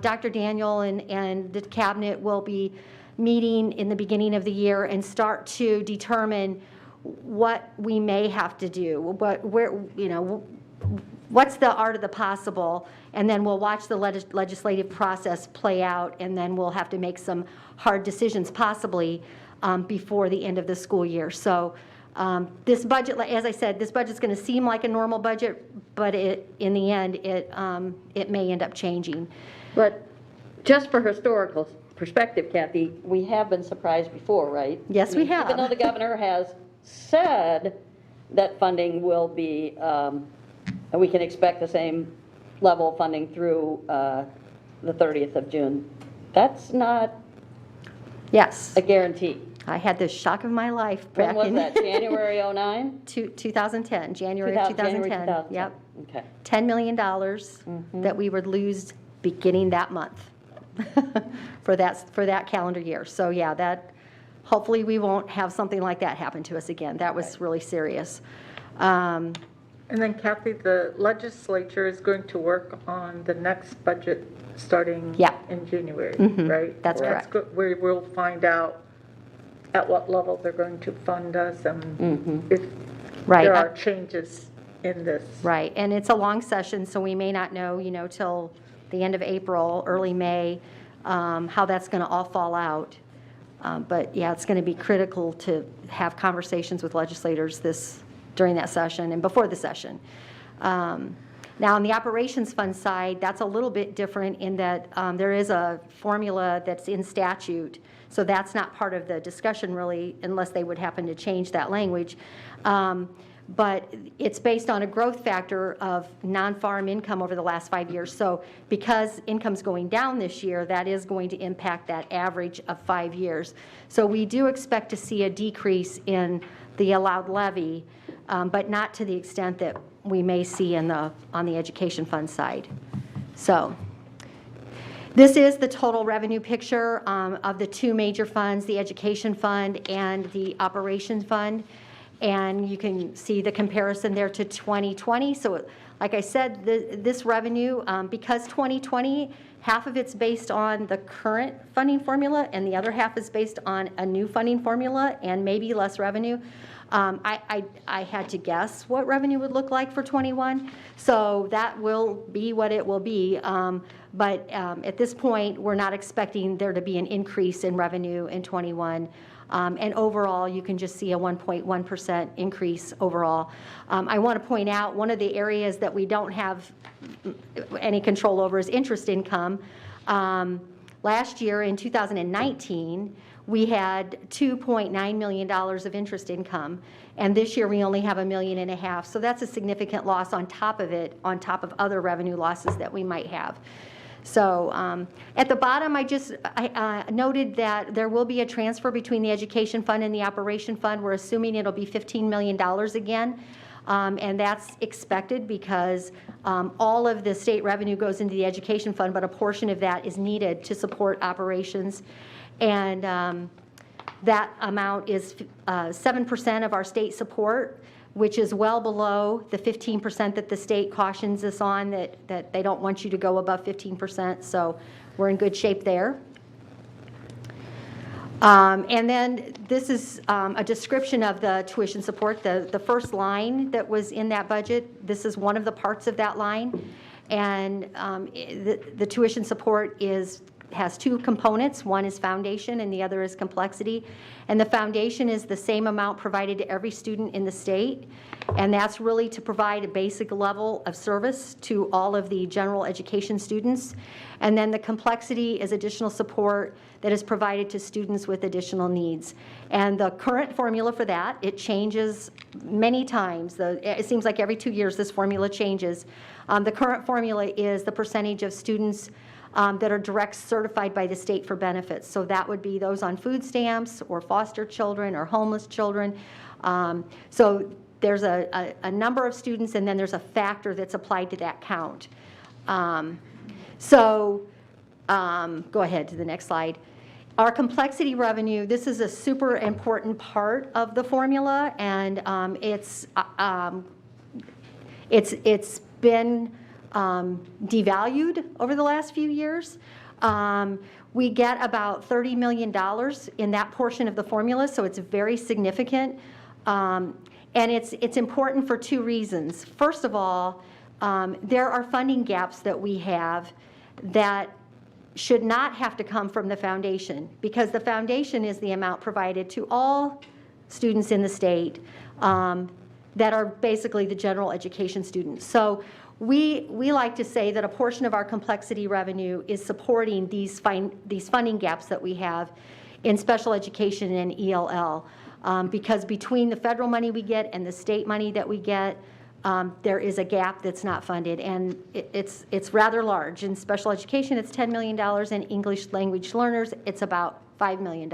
Dr. Daniel and the cabinet will be meeting in the beginning of the year and start to determine what we may have to do, what's the art of the possible, and then we'll watch the legislative process play out, and then we'll have to make some hard decisions possibly before the end of the school year. So this budget, as I said, this budget's going to seem like a normal budget, but in the end, it may end up changing. But just for historical perspective, Kathy, we have been surprised before, right? Yes, we have. Even though the governor has said that funding will be, we can expect the same level of funding through the 30th of June. That's not a guarantee. I had the shock of my life When back was in that, January 09? 2010, January of 2010. Yep. Okay. $10 million that we would lose beginning that month for that calendar year. So yeah, that hopefully we won't have something like that happen to us again. That was really serious. And then Kathy, the legislature is going to work on the next budget starting in January, right? That's correct. We will find out at what level they're going to fund us and if there are changes in this. Right, and it's a long session, so we may not know, till the end of April, early May, how that's going to all fall out. But yeah, it's going to be critical to have conversations with legislators during that session and before the session. Now, on the operations fund side, that's a little bit different in that there is a formula that's in statute, so that's not part of the discussion really, unless they would happen to change that language. But it's based on a growth factor of non-farm income over the last 5 years. So because income's going down this year, that is going to impact that average of 5 years. So we do expect to see a decrease in the allowed levy, but not to the extent that we may see on the education fund side. So this is the total revenue picture of the two major funds, the education fund and the operations fund. And you can see the comparison there to 2020. So like I said, this revenue, because 2020, half of it's based on the current funding formula and the other half is based on a new funding formula and maybe less revenue. I had to guess what revenue would look like for 21, so that will be what it will be. But at this point, we're not expecting there to be an increase in revenue in 21. And overall, you can just see a 1.1% increase overall. I want to point out one of the areas that we don't have any control over is interest income. Last year in 2019, we had $2.9 million of interest income, and this year we only have $1.5 million. So that's a significant loss on top of it, on top of other revenue losses that we might have. So at the bottom, I noted that there will be a transfer between the education fund and the operation fund. We're assuming it'll be $15 million again. And that's expected because all of the state revenue goes into the education fund, but a portion of that is needed to support operations. And that amount is 7% of our state support. which is well below the 15% that the state cautions us on, that they don't want you to go above 15%, so we're in good shape there. And then this is a description of the tuition support. The first line that was in that budget, this is one of the parts of that line. And the tuition support has two components. One is foundation and the other is complexity. And the foundation is the same amount provided to every student in the state. And that's really to provide a basic level of service to all of the general education students. And then the complexity is additional support that is provided to students with additional needs. And the current formula for that, it changes many times. It seems like every 2 years this formula changes. The current formula is the percentage of students that are direct certified by the state for benefits. So that would be those on food stamps or foster children or homeless children. So there's a number of students, and then there's a factor that's applied to that count. Go ahead to the next slide. Our complexity revenue, this is a super important part of the formula, and it's been devalued over the last few years. We get about $30 million in that portion of the formula, so it's very significant. And it's important for two reasons. First of all, there are funding gaps that we have that should not have to come from the foundation, because the foundation is the amount provided to all students in the state that are basically the general education students. So we like to say that a portion of our complexity revenue is supporting these funding gaps that we have in special education and ELL, because between the federal money we get and the state money that we get, there is a gap that's not funded, and it's rather large. In special education, it's $10 million. In English language learners, it's about $5 million.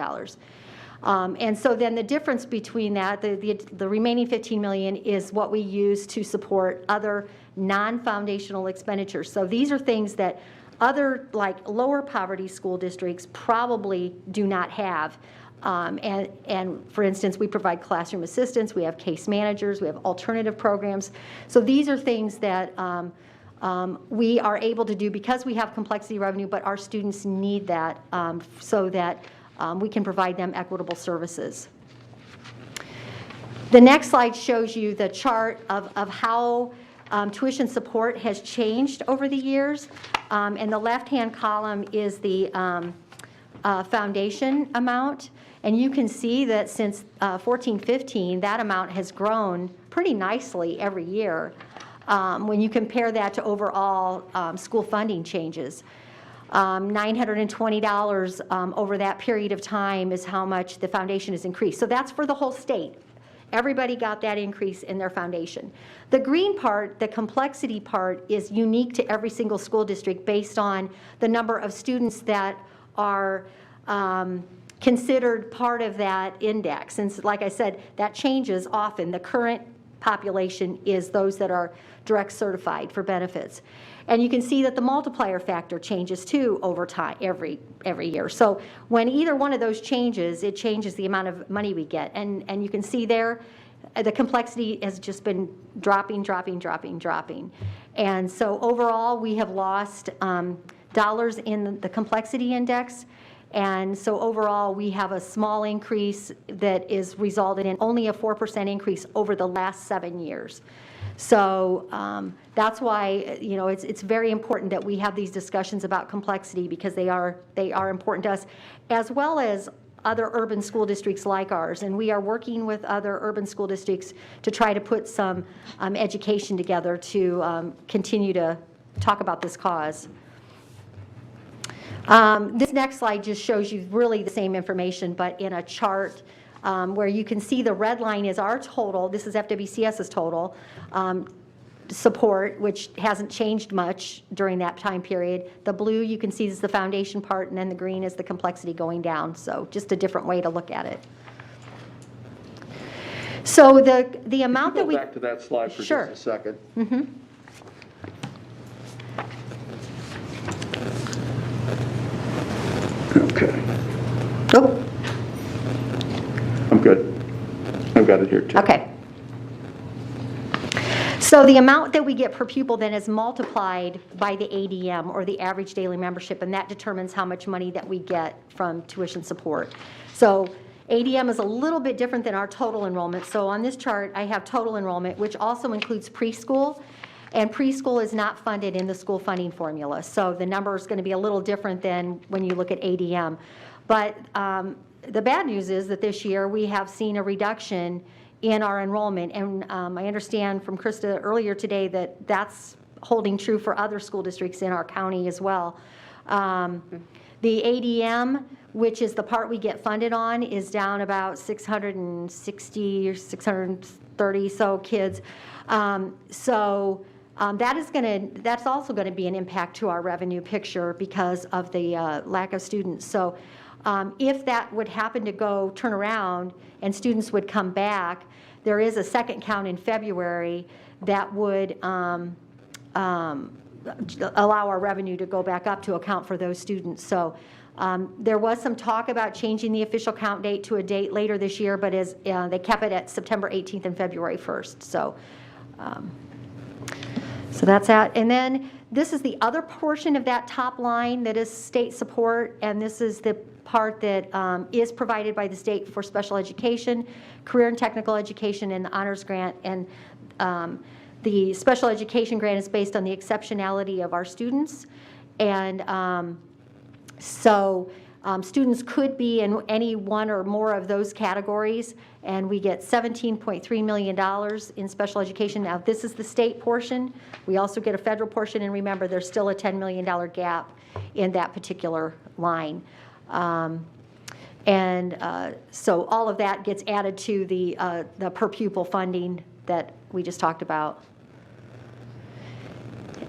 And so then the difference between that, the remaining $15 million, is what we use to support other non-foundational expenditures. So these are things that other, like lower poverty school districts, probably do not have. And for instance, we provide classroom assistants, we have case managers, we have alternative programs. So these are things that we are able to do because we have complexity revenue, but our students need that so that we can provide them equitable services. The next slide shows you the chart of how tuition support has changed over the years. And the left-hand column is the foundation amount. And you can see that since 14-15, that amount has grown pretty nicely every year when you compare that to overall school funding changes. $920 over that period of time is how much the foundation has increased. So that's for the whole state. Everybody got that increase in their foundation. The green part, the complexity part, is unique to every single school district based on the number of students that are considered part of that index. And so, like I said, that changes often. The current population is those that are direct certified for benefits. And you can see that the multiplier factor changes too over time, every year. So when either one of those changes, it changes the amount of money we get. And you can see there, the complexity has just been dropping. And so overall, we have lost dollars in the complexity index. And so overall, we have a small increase that is resulted in only a 4% increase over the last 7 years. So that's why, you know, it's very important that we have these discussions about complexity, because they are important to us, as well as other urban school districts like ours. And we are working with other urban school districts to try to put some education together to continue to talk about this cause. This next slide just shows you really the same information, but in a chart where you can see the red line is our total. This is FWCS's total support, which hasn't changed much during that time period. The blue you can see is the foundation part, and then the green is the complexity going down. So just a different way to look at it. So the amount that we... Go back to that slide for Sure. just a second. Mm-hmm. Okay. Oh. I'm good. I've got it here too. Okay. So the amount that we get per pupil then is multiplied by the ADM, or the average daily membership, and that determines how much money that we get from tuition support. So ADM is a little bit different than our total enrollment. So on this chart, I have total enrollment, which also includes preschool, and preschool is not funded in the school funding formula. So the number is going to be a little different than when you look at ADM. But the bad news is that this year we have seen a reduction in our enrollment, and I understand from Krista earlier today that that's holding true for other school districts in our county as well. The ADM, which is the part we get funded on, is down about 660 or 630 so kids. That's also going to be an impact to our revenue picture because of the lack of students. So if that would happen to turn around and students would come back, there is a second count in February that would allow our revenue to go back up to account for those students. So there was some talk about changing the official count date to a date later this year, but they kept it at September 18th and February 1st. So that's that. And then this is the other portion of that top line that is state support, and this is the part that is provided by the state for special education, career and technical education, and the honors grant. And the special education grant is based on the exceptionality of our students. And students could be in any one or more of those categories, and we get $17.3 million in special education. Now, this is the state portion. We also get a federal portion, and remember, there's still a $10 million gap in that particular line. So all of that gets added to the per pupil funding that we just talked about.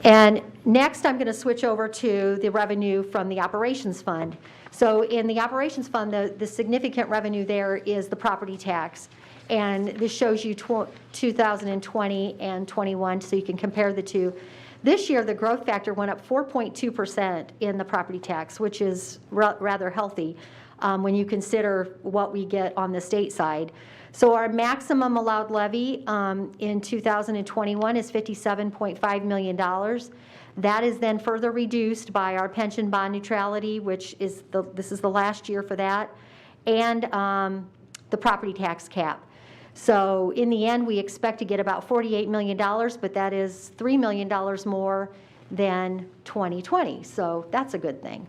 And next, I'm going to switch over to the revenue from the operations fund. So in the operations fund, the significant revenue there is the property tax. And this shows you 2020 and 21, so you can compare the two. This year, the growth factor went up 4.2% in the property tax, which is rather healthy when you consider what we get on the state side. So our maximum allowed levy in 2021 is $57.5 million. That is then further reduced by our pension bond neutrality, which is this is the last year for that, and the property tax cap. So in the end, we expect to get about $48 million, but that is $3 million more than 2020. So that's a good thing.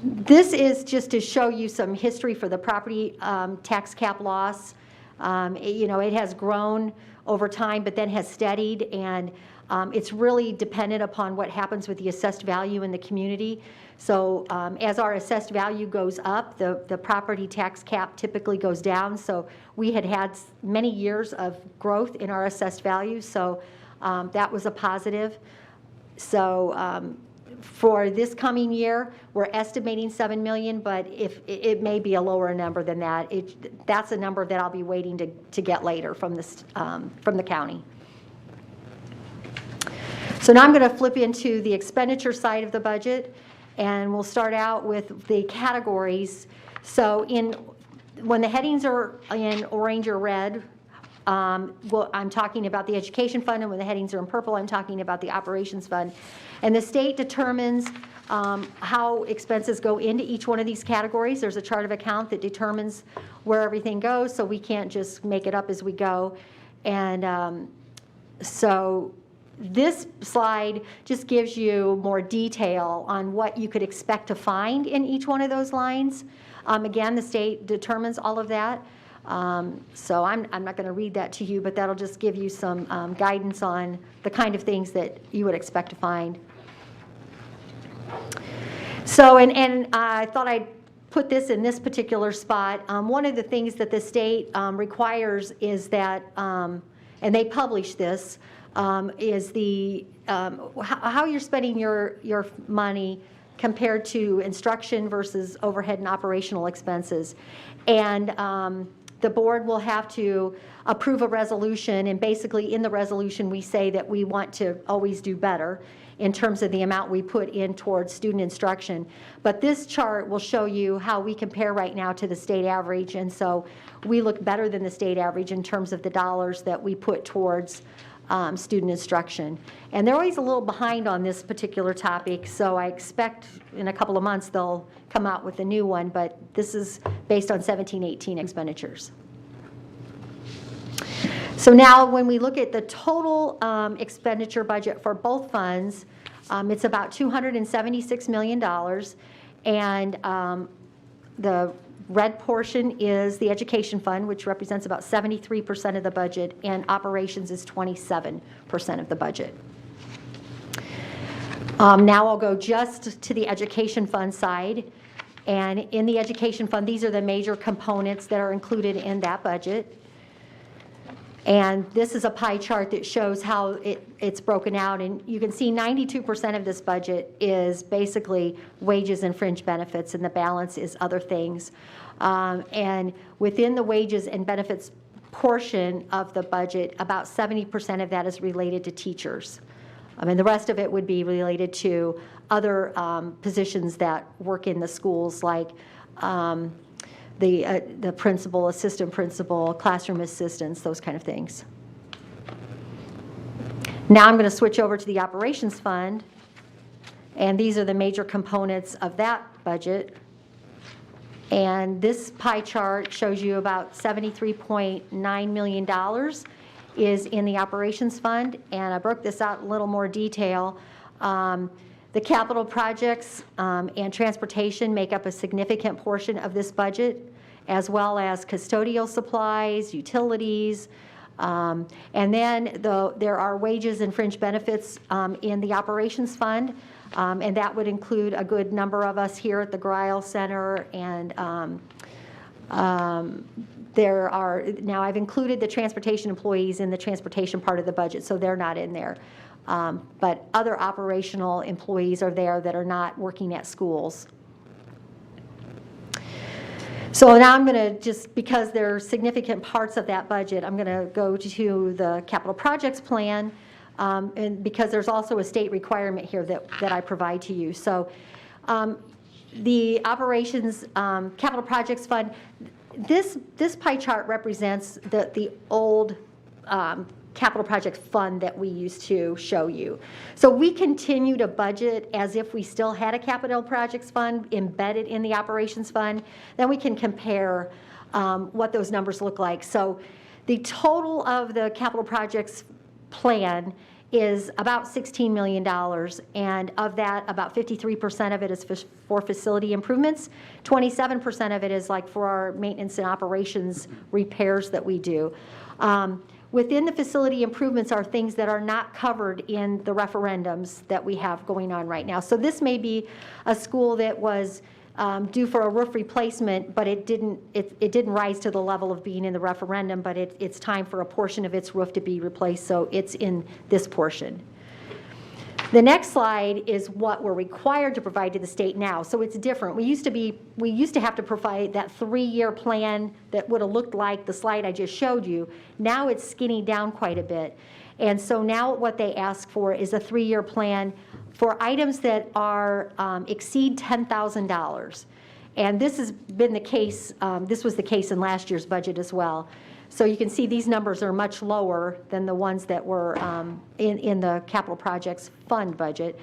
This is just to show you some history for the property tax cap loss. It has grown over time, but then has steadied, and it's really dependent upon what happens with the assessed value in the community. So as our assessed value goes up, the property tax cap typically goes down. So we had many years of growth in our assessed value, so that was a positive. So for this coming year, we're estimating $7 million, but if it may be a lower number than that. That's a number that I'll be waiting to get later from the county. So now I'm going to flip into the expenditure side of the budget, and we'll start out with the categories. So when the headings are in orange or red, I'm talking about the education fund, and when the headings are in purple, I'm talking about the operations fund. And the state determines how expenses go into each one of these categories. There's a chart of account that determines where everything goes, so we can't just make it up as we go. And so this slide just gives you more detail on what you could expect to find in each one of those lines. Again, the state determines all of that. So I'm not going to read that to you, but that'll just give you some guidance on the kind of things that you would expect to find. So, and I thought I'd put this in this particular spot. One of the things that the state requires is that, and they publish this, is the how you're spending your money compared to instruction versus overhead and operational expenses. And the board will have to approve a resolution, and basically in the resolution we say that we want to always do better in terms of the amount we put in towards student instruction. But this chart will show you how we compare right now to the state average, and so we look better than the state average in terms of the dollars that we put towards student instruction. And they're always a little behind on this particular topic, so I expect in a couple of months they'll come out with a new one, but this is based on 17-18 expenditures. So now when we look at the total expenditure budget for both funds, it's about $276 million, and the red portion is the education fund, which represents about 73% of the budget, and operations is 27% of the budget. Now I'll go just to the education fund side, and in the education fund, these are the major components that are included in that budget. And this is a pie chart that shows how it's broken out, and you can see 92% of this budget is basically wages and fringe benefits, and the balance is other things. And within the wages and benefits portion of the budget, about 70% of that is related to teachers. I mean, the rest of it would be related to other positions that work in the schools, like the principal, assistant principal, classroom assistants, those kind of things. Now I'm going to switch over to the operations fund, and these are the major components of that budget. And this pie chart shows you about $73.9 million is in the operations fund, and I broke this out in a little more detail. The capital projects and transportation make up a significant portion of this budget, as well as custodial supplies, utilities, and then there are wages and fringe benefits in the operations fund, and that would include a good number of us here at the Greil Center, and there are, now I've included the transportation employees in the transportation part of the budget, so they're not in there. But other operational employees are there that are not working at schools. So now I'm going to just, because there are significant parts of that budget, I'm going to go to the capital projects plan, and because there's also a state requirement here that I provide to you. So the operations capital projects fund, this pie chart represents the old capital projects fund that we used to show you. So we continue to budget as if we still had a capital projects fund embedded in the operations fund. Then we can compare what those numbers look like. So the total of the capital projects plan is about $16 million, and of that, about 53% of it is for facility improvements. 27% of it is like for our maintenance and operations repairs that we do. Within the facility improvements are things that are not covered in the referendums that we have going on right now. So this may be a school that was due for a roof replacement, but it didn't rise to the level of being in the referendum, but it's time for a portion of its roof to be replaced, so it's in this portion. The next slide is what we're required to provide to the state now. So it's different. We used to have to provide that 3-year plan that would have looked like the slide I just showed you. Now it's skinny down quite a bit. And so now what they ask for is a 3-year plan for items that are exceed $10,000. And this has been the case, this was the case in last year's budget as well. So you can see these numbers are much lower than the ones that were in the capital projects fund budget.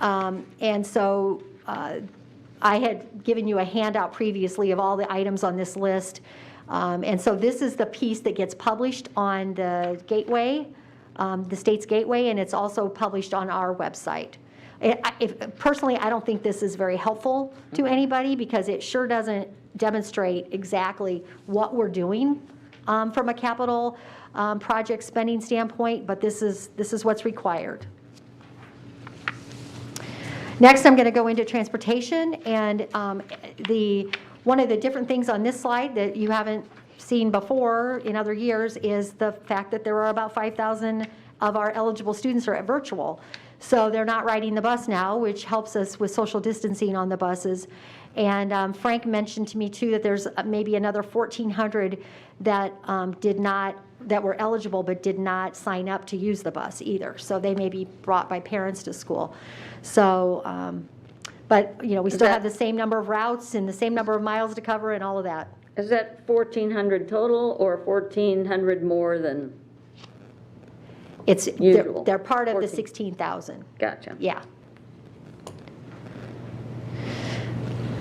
And so I had given you a handout previously of all the items on this list. And so this is the piece that gets published on the gateway, the state's gateway, and it's also published on our website. Personally, I don't think this is very helpful to anybody because it sure doesn't demonstrate exactly what we're doing from a capital project spending standpoint, but this is what's required. Next, I'm going to go into transportation, and one of the different things on this slide that you haven't seen before in other years is the fact that there are about 5,000 of our eligible students are at virtual. So they're not riding the bus now, which helps us with social distancing on the buses. And Frank mentioned to me too that there's maybe another 1,400 that that were eligible but did not sign up to use the bus either. So they may be brought by parents to school. So, but we still have the same number of routes and the same number of miles to cover and all of that. Is that 1,400 total or 1,400 more than It's usual? they're part of the 14. 16,000. Gotcha. Yeah.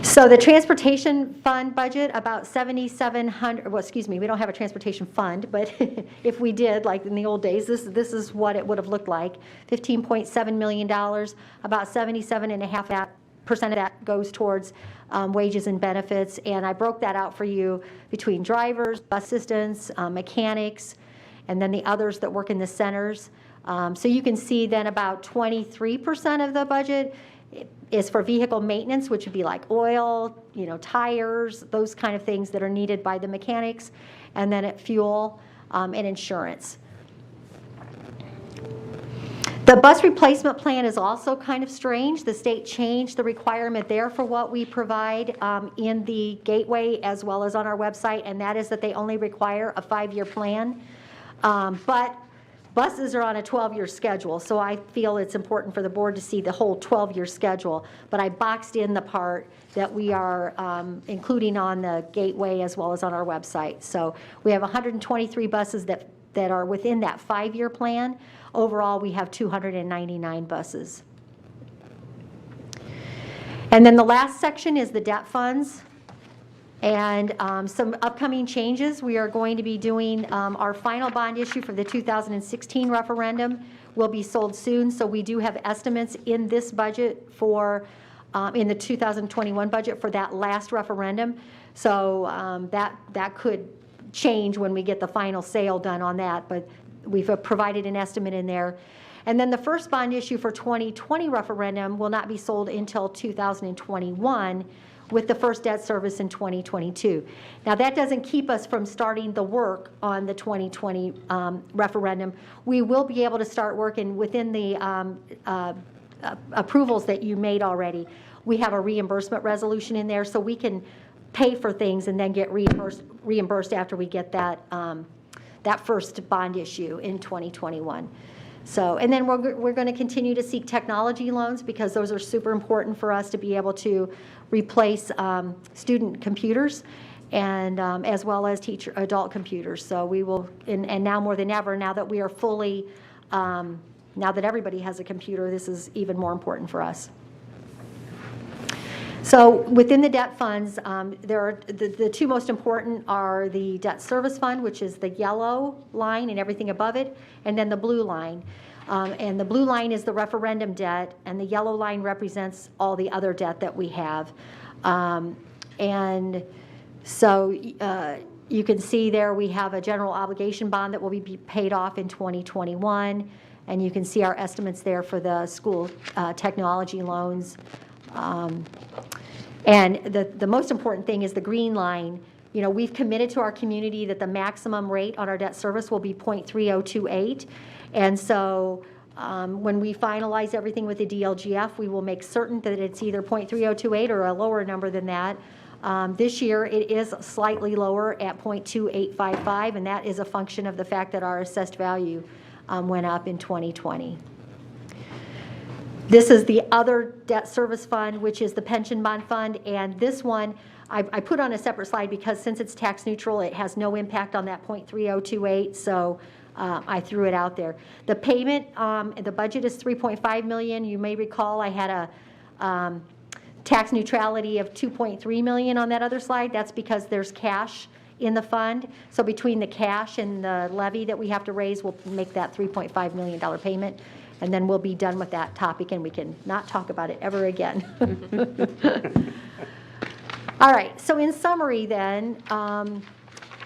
So the transportation fund budget, about 7,700, well, excuse me, we don't have a transportation fund, but if we did, like in the old days, this is what it would have looked like. $15.7 million, about 77.5% of that goes towards wages and benefits. And I broke that out for you between drivers, bus assistants, mechanics, and then the others that work in the centers. So you can see then about 23% of the budget is for vehicle maintenance, which would be like oil, tires, those kind of things that are needed by the mechanics, and then at fuel and insurance. The bus replacement plan is also kind of strange. The state changed the requirement there for what we provide in the gateway as well as on our website, and that is that they only require a 5-year plan. But buses are on a 12-year schedule, so I feel it's important for the board to see the whole 12-year schedule. But I boxed in the part that we are including on the gateway as well as on our website. So we have 123 buses that are within that 5-year plan. Overall, we have 299 buses. And then the last section is the debt funds. And some upcoming changes. We are going to be doing our final bond issue for the 2016 referendum will be sold soon. So we do have estimates in this budget for, in the 2021 budget for that last referendum. So that could change when we get the final sale done on that, but we've provided an estimate in there. And then the first bond issue for 2020 referendum will not be sold until 2021. With the first debt service in 2022. Now that doesn't keep us from starting the work on the 2020 referendum. We will be able to start working within the approvals that you made already. We have a reimbursement resolution in there, so we can pay for things and then get reimbursed after we get that, that first bond issue in 2021. So, and then we're going to continue to seek technology loans because those are super important for us to be able to replace student computers and as well as adult computers. So we will, and now more than ever, now that we are fully, now that everybody has a computer, this is even more important for us. So within the debt funds, there are the two most important are the debt service fund, which is the yellow line and everything above it, and then the blue line. And the blue line is the referendum debt, and the yellow line represents all the other debt that we have. And so you can see there we have a general obligation bond that will be paid off in 2021, and you can see our estimates there for the school technology loans. And the most important thing is the green line. We've committed to our community that the maximum rate on our debt service will be 0.3028. And so when we finalize everything with the DLGF, we will make certain that it's either 0.3028 or a lower number than that. This year, it is slightly lower at 0.2855, and that is a function of the fact that our assessed value went up in 2020. This is the other debt service fund, which is the pension bond fund, and this one I put on a separate slide because since it's tax neutral, it has no impact on that 0.3028, so I threw it out there. The payment, the budget is $3.5 million. You may recall I had a tax neutrality of $2.3 million on that other slide. That's because there's cash in the fund. So between the cash and the levy that we have to raise, we'll make that $3.5 million payment. And then we'll be done with that topic and we can not talk about it ever again. All right, so in summary then,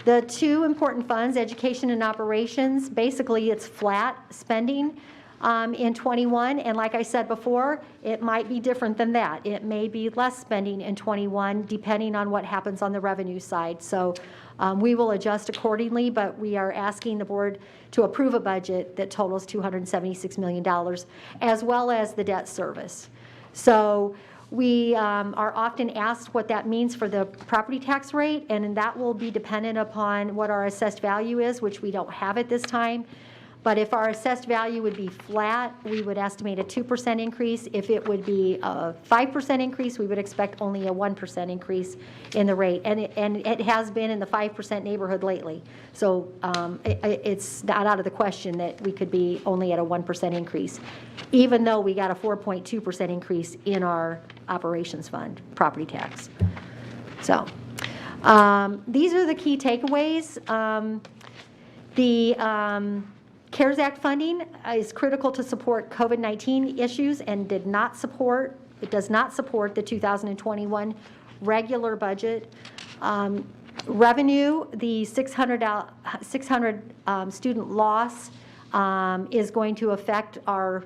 the two important funds, education and operations, basically it's flat spending. in '21, and like I said before, it might be different than that. It may be less spending in '21, depending on what happens on the revenue side. So we will adjust accordingly, but we are asking the board to approve a budget that totals $276 million, as well as the debt service. So we are often asked what that means for the property tax rate, and that will be dependent upon what our assessed value is, which we don't have at this time. But if our assessed value would be flat, we would estimate a 2% increase. If it would be a 5% increase, we would expect only a 1% increase in the rate. And it has been in the 5% neighborhood lately. So it's not out of the question that we could be only at a 1% increase, even though we got a 4.2% increase in our operations fund, property tax. So these are the key takeaways. The CARES Act funding is critical to support COVID-19 issues and it does not support the 2021 regular budget. Revenue, the 600 student loss is going to affect our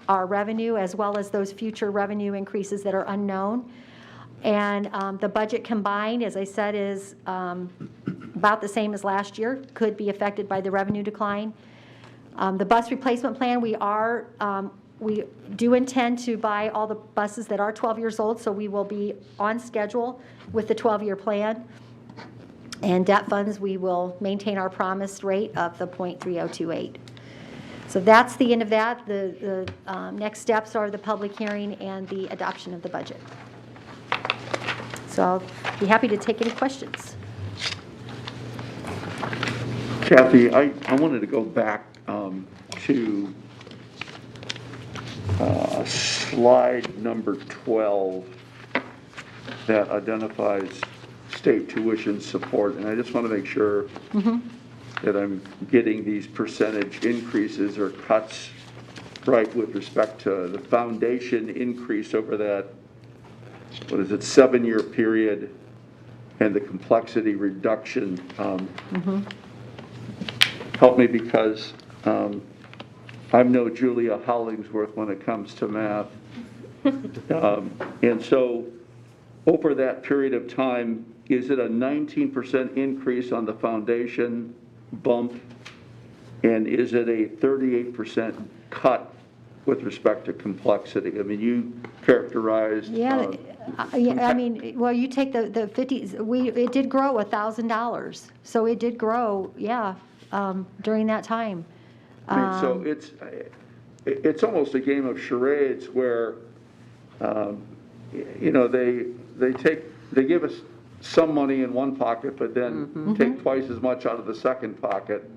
revenue, as well as those future revenue increases that are unknown. And the budget combined, as I said, is about the same as last year, could be affected by the revenue decline. The bus replacement plan, we do intend to buy all the buses that are 12 years old, so we will be on schedule with the 12-year plan. And debt funds, we will maintain our promised rate of the 0.3028. So that's the end of that. The next steps are the public hearing and the adoption of the budget. So I'll be happy to take any questions. Kathy, I wanted to go back to slide number 12 that identifies state tuition support, and I just want to make sure that I'm getting these percentage increases or cuts right with respect to the foundation increase over that, 7-year period, and the complexity reduction. Help me, because I'm no Julia Hollingsworth when it comes to math. And so over that period of time, is it a 19% increase on the foundation bump? And is it a 38% cut with respect to complexity? I mean, you characterized... I mean, well, you take the 50, it did grow $1,000. So it did grow, during that time. I mean, so it's almost a game of charades where, you know, they give us some money in one pocket, but then take twice as much out of the second pocket.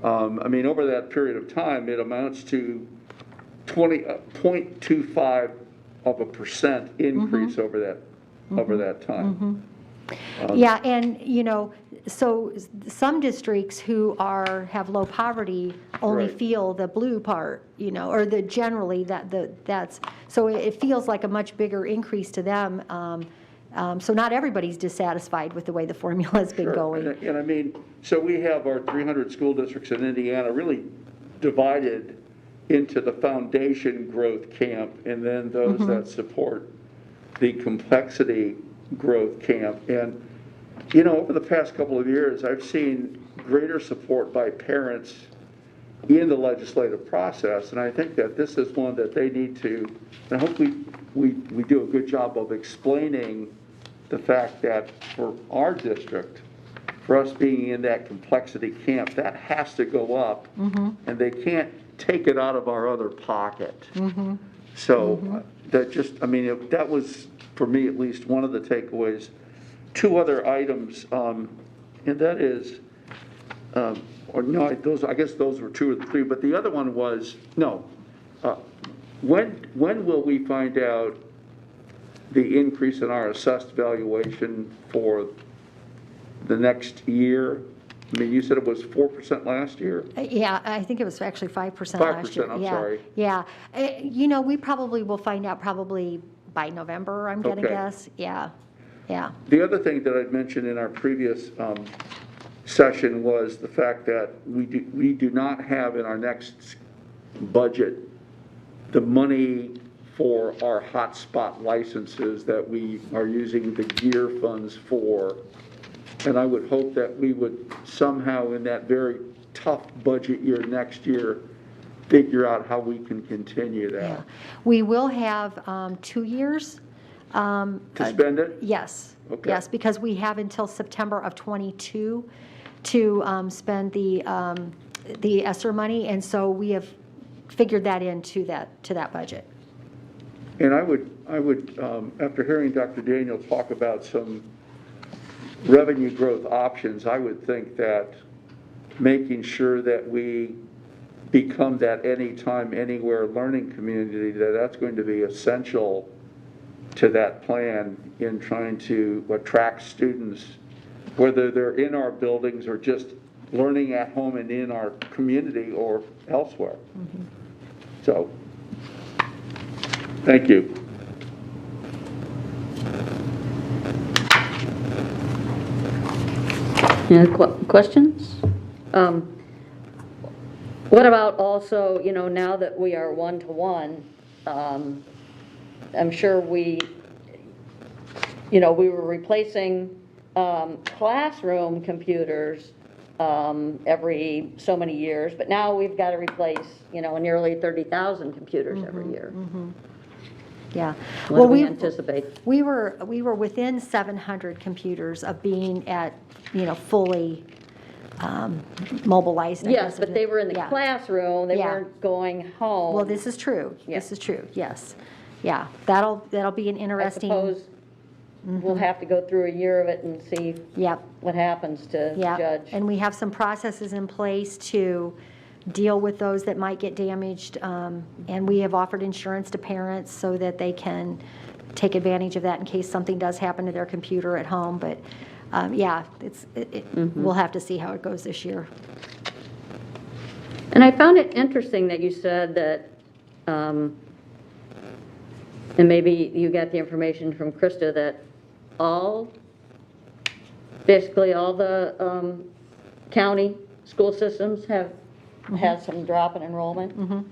I mean, over that period of time, it amounts to 0.25% increase over that time. Yeah, and you know, so some districts who have low poverty only feel the blue part, you know, or generally that's so it feels like a much bigger increase to them. So not everybody's dissatisfied with the way the formula has been going. And I mean, so we have our 300 school districts in Indiana really divided into the foundation growth camp and then those that support the complexity growth camp. And, you know, over the past couple of years, I've seen greater support by parents in the legislative process. And I think that this is one that they need to, and hopefully we do a good job of explaining the fact that for our district, for us being in that complexity camp, that has to go up, and they can't take it out of our other pocket. So that just, I mean, that was, for me at least, one of the takeaways. Two other items, and that is, or no, I guess those were two or three, but the other one was, when will we find out the increase in our assessed valuation for the next year? I mean, you said it was 4% last year? Yeah, I think it was actually 5% last year. 5%, I'm sorry. Yeah. You know, we probably will find out probably by November, I'm going to guess. Yeah. The other thing that I'd mentioned in our previous session was the fact that we do not have in our next budget the money for our hotspot licenses that we are using the gear funds for. And I would hope that we would somehow in that very tough budget year next year, figure out how we can continue that. Yeah. We will have 2 years. To spend it? Yes. Okay. Yes, because we have until September of '22 to spend the ESSER money, and so we have figured that into that budget. And I would, after hearing Dr. Daniel talk about some revenue growth options, I would think that making sure that we become that anytime, anywhere learning community, that's going to be essential to that plan in trying to attract students, whether they're in our buildings or just learning at home and in our community or elsewhere. Mm-hmm. So, thank you. Any questions? What about also, now that we are one-to-one, I'm sure we were replacing classroom computers every so many years, but now we've got to replace, nearly 30,000 computers every year. Mm-hmm. Yeah. What do we anticipate? We were within 700 computers of being at, fully mobilized. I Yes, guess, but they were in the yeah. classroom, they Yeah. weren't going home. Well, this is true. Yeah. This is true, yes. Yeah, that'll be an interesting. I suppose we'll have to go through a year of it and see Yep. what happens to Yeah, judge. and we have some processes in place to deal with those that might get damaged, and we have offered insurance to parents so that they can take advantage of that in case something does happen to their computer at home, but yeah, we'll have to see how it goes this year. And I found it interesting that you said that, and maybe you got the information from Krista, that basically all the county school systems have had some drop in enrollment.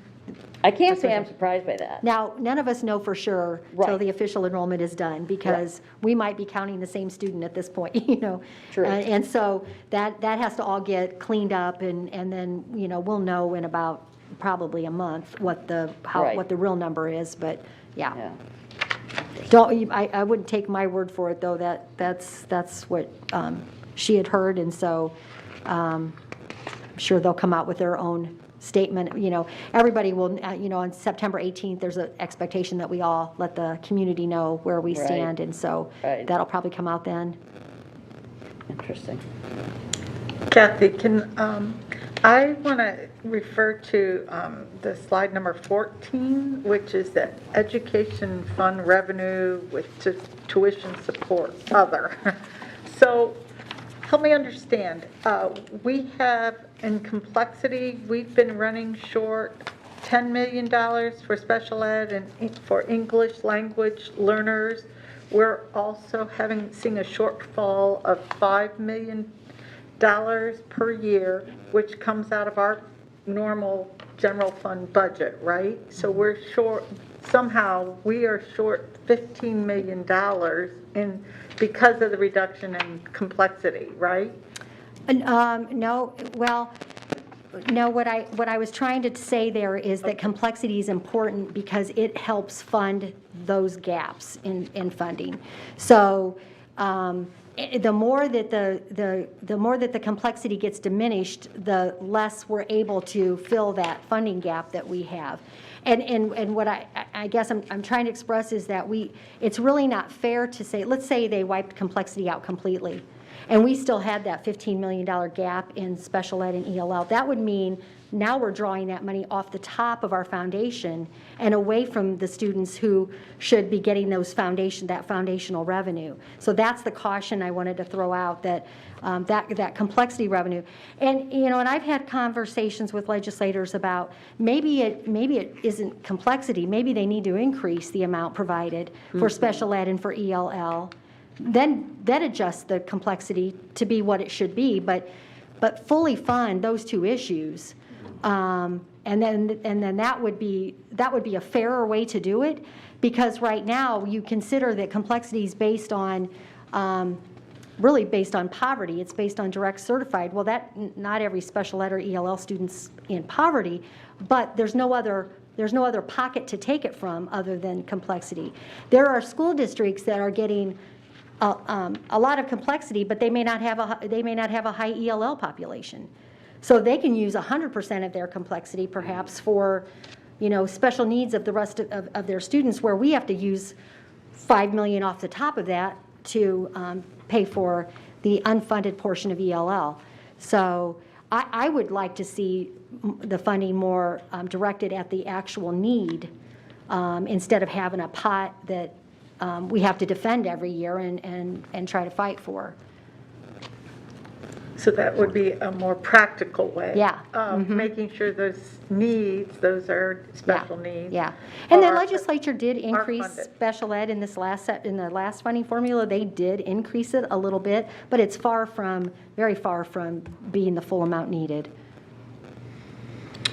I can't say I'm surprised by that. Now, none of us know for sure till Right. the official enrollment is done, because we might be counting the same student at this point, True. And so that has to all get cleaned up, and then, we'll know in about probably a month what the real number is, but yeah. I wouldn't take my word for it, though, that's what she had heard, and so I'm sure they'll come out with their own statement. Everybody will, on September 18th, there's an expectation that we all let the community know where we Right. stand, and so Right. that'll probably come out then. Interesting. Kathy, I want to refer to the slide number 14, which is the education fund revenue with tuition support other. So help me understand. We have, in complexity, we've been running short $10 million for special ed and for English language learners. We're also seeing a shortfall of $5 million per year, which comes out of our normal general fund budget, right? So we're short, somehow we are short $15 million because of the reduction in complexity, right? No, well, no, what I was trying to say there is that complexity is important because it helps fund those gaps in funding. So the more that the complexity gets diminished, the less we're able to fill that funding gap that we have. And what I guess I'm trying to express is that it's really not fair to say, let's say they wiped complexity out completely, and we still had that $15 million gap in special ed and ELL. That would mean now we're drawing that money off the top of our foundation and away from the students who should be getting that foundational revenue. So that's the caution I wanted to throw out, that that complexity revenue. And and I've had conversations with legislators about maybe it isn't complexity. Maybe they need to increase the amount provided for special ed and for ELL. Then adjust the complexity to be what it should be, but fully fund those two issues, And then that would be a fairer way to do it, because right now you consider that complexity is based on, really based on poverty. It's based on direct certified. Well, not every special ed or ELL student's in poverty, but there's no other pocket to take it from other than complexity. There are school districts that are getting a lot of complexity, but they may not have a high ELL population. So they can use 100% of their complexity perhaps for, special needs of the rest of their students, where we have to use $5 million off the top of that to pay for the unfunded portion of ELL. So I would like to see the funding more directed at the actual need, instead of having a pot that we have to defend every year and try to fight for. So that would be a more practical way. Yeah. Of making sure those needs, those are special needs. Yeah. And the are- legislature did increase funded. special ed in the last funding formula. They did increase it a little bit, but it's very far from being the full amount needed.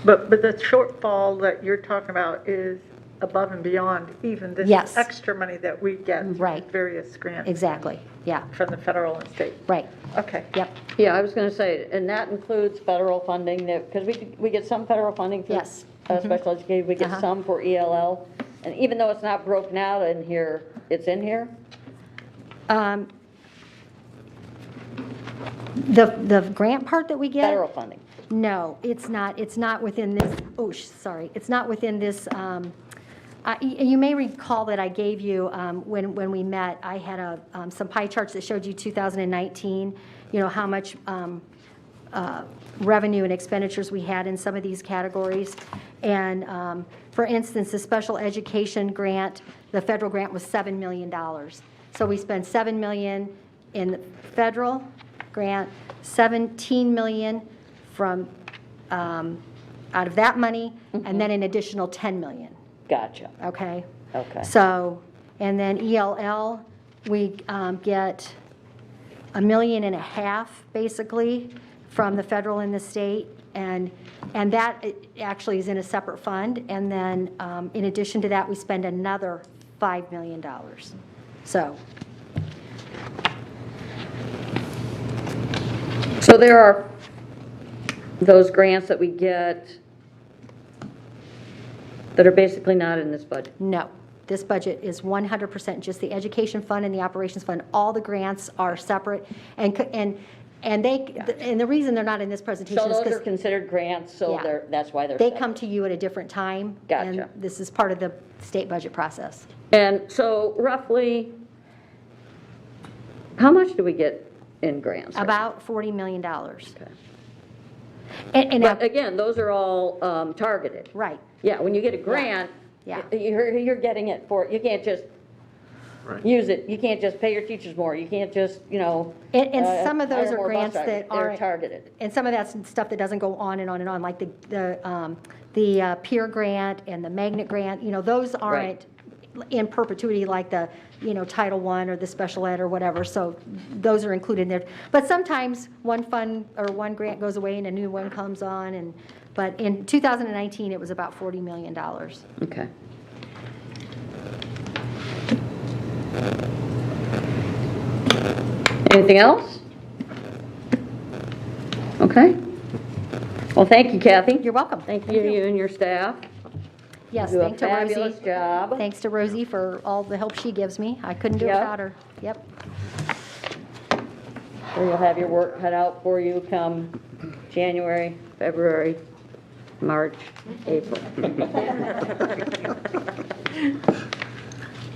But the shortfall that you're talking about is above and beyond even this Yes. extra money that we get through Right. various grants. Exactly. Yeah. From the federal and state. Right. Okay. Yep. Yeah, I was going to say, and that includes federal funding, because we get some federal funding for Yes. special education, we get some for ELL, and even though it's not broken out in here, it's in here? The grant part that we get? Federal funding. No, it's not. It's not within this, it's not within this, you may recall that I gave you, when we met, I had some pie charts that showed you 2019, how much revenue and expenditures we had in some of these categories. And for instance, the special education grant, the federal grant was $7 million. So we spent $7 million in the federal grant, $17 million from out of that money, and then an additional $10 million. Gotcha. Okay? Okay. So, and then ELL, we get $1.5 million, basically, from the federal and the state, and that actually is in a separate fund, and then in addition to that, we spend another $5 million. So there are those grants that we get that are basically not in this budget. no, this budget is 100% just the education fund and the operations fund. All the grants are separate, and the reason they're not in this presentation So is those are because considered grants, so Yeah. that's why they're they separate. come to you at a different time. Gotcha. And this is part of the state budget process. And so roughly, how much do we get in grants? About $40 million. Okay. And But again, those are all targeted. right, Yeah, when you get a grant, Yeah. you're getting it for, you can't just use it, you can't just pay your teachers more, you can't just, and some of those hire are more bus grants drivers. that They're aren't targeted. And some of that's stuff that doesn't go on and on and on, like the peer grant and the magnet grant, those aren't in perpetuity like the, Title I or the special ed or whatever, so those are included in there. But sometimes one fund or one grant goes away and a new one comes on, but in 2019, it was about $40 million. Okay. Anything else? Okay. Well, thank you, Kathy. You're welcome. Thank you, you and your staff. Yes, You do a thanks to Rosie. fabulous job. Thanks to Rosie for all the help she gives me. I couldn't do it Yep. without her. Yep. So you'll have your work cut out for you come January, February, March, April.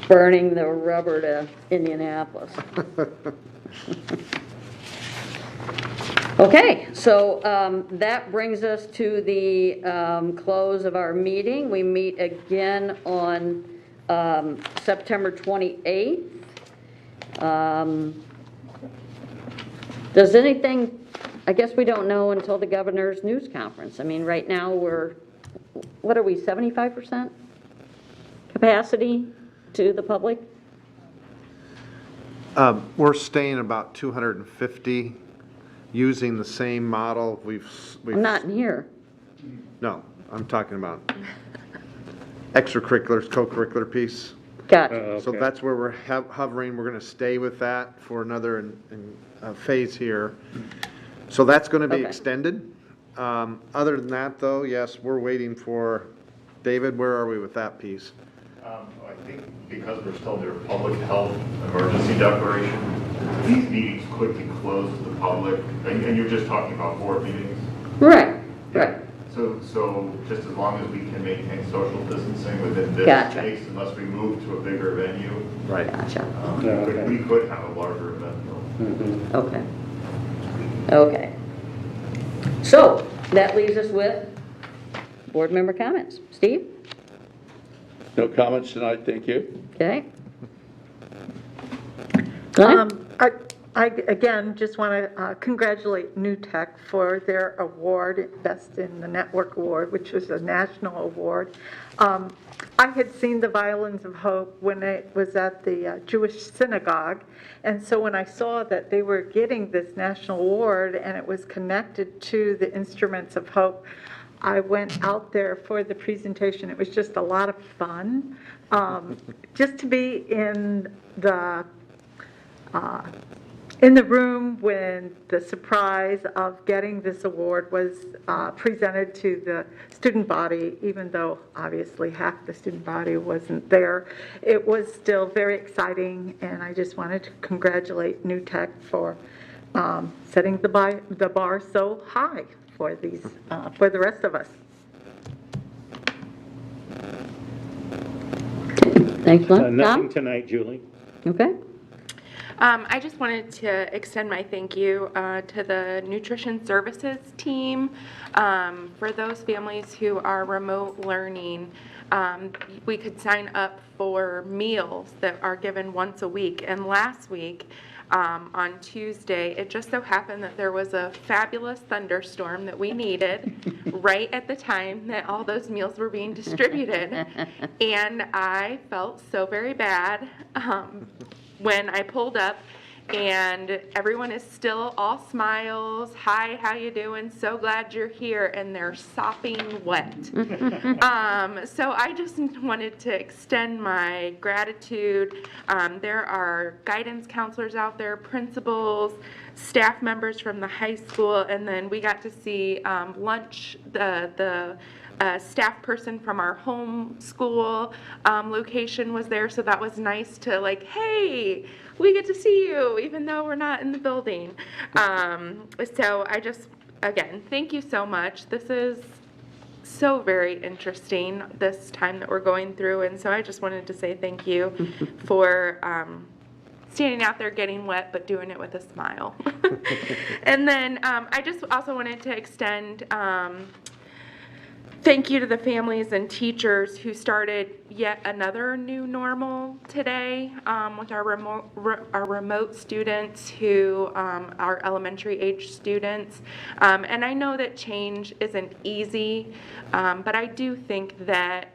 Burning the rubber to Indianapolis. Okay, so that brings us to the close of our meeting. We meet again on September 28th. Does anything, I guess we don't know until the governor's news conference. I mean, right now what are we, 75% capacity to the public? We're staying about 250, using the same model. I'm not in here. No, I'm talking about extracurriculars, co-curricular piece. Gotcha. So that's where we're hovering. We're going to stay with that for another phase here. So that's going to be Okay. extended. Other than that, though, yes, we're waiting for, David, where are we with that piece? I think because we're still near public health emergency declaration, these meetings could be closed to the public, and you're just talking about board meetings. Right, right. So just as long as we can maintain social distancing within this Gotcha. space, unless we move to a bigger venue, Right. Gotcha. we could have a larger event though. Okay. Okay. So that leaves us with board member comments. Steve? No comments tonight, thank you. Okay. Glenn? I again, just want to congratulate New Tech for their award, Best in the Network Award, which was a national award. I had seen the Violins of Hope when it was at the Jewish synagogue, and so when I saw that they were getting this national award and it was connected to the Instruments of Hope, I went out there for the presentation. It was just a lot of fun. Just to be in the room when the surprise of getting this award was presented to the student body, even though obviously half the student body wasn't there, it was still very exciting, and I just wanted to congratulate New Tech for setting the bar so high for these for the rest of us. Thanks, Glenn. Nothing Tom? tonight, Julie. Okay. I just wanted to extend my thank you to the nutrition services team for those families who are remote learning. We could sign up for meals that are given once a week, and last week on Tuesday, it just so happened that there was a fabulous thunderstorm that we needed right at the time that all those meals were being distributed, and I felt so very bad when I pulled up, and everyone is still all smiles. Hi, how you doing? So glad you're here, and they're sopping wet. So I just wanted to extend my gratitude. There are guidance counselors out there, principals, staff members from the high school, and then we got to see lunch, the staff person from our home school location was there, so that was nice to like, hey, we get to see you even though we're not in the building. So I just, again, thank you so much. This is so very interesting, this time that we're going through, and so I just wanted to say thank you for standing out there getting wet but doing it with a smile. And then I just also wanted to extend thank you to the families and teachers who started yet another new normal today with our remote students who are elementary age students. And I know that change isn't easy, but I do think that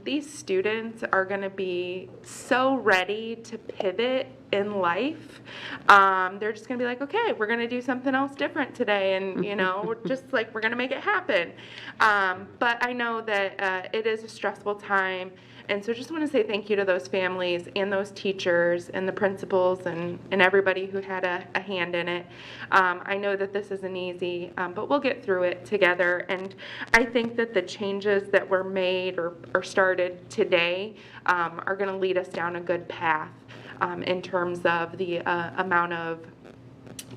these students are going to be so ready to pivot in life. They're just going to be like, okay, we're going to do something else different today, and you know, we're just like, we're going to make it happen. But I know that it is a stressful time, and so just want to say thank you to those families and those teachers and the principals and everybody who had a hand in it. I know that this isn't easy, but we'll get through it together, and I think that the changes that were made or started today are going to lead us down a good path in terms of the amount of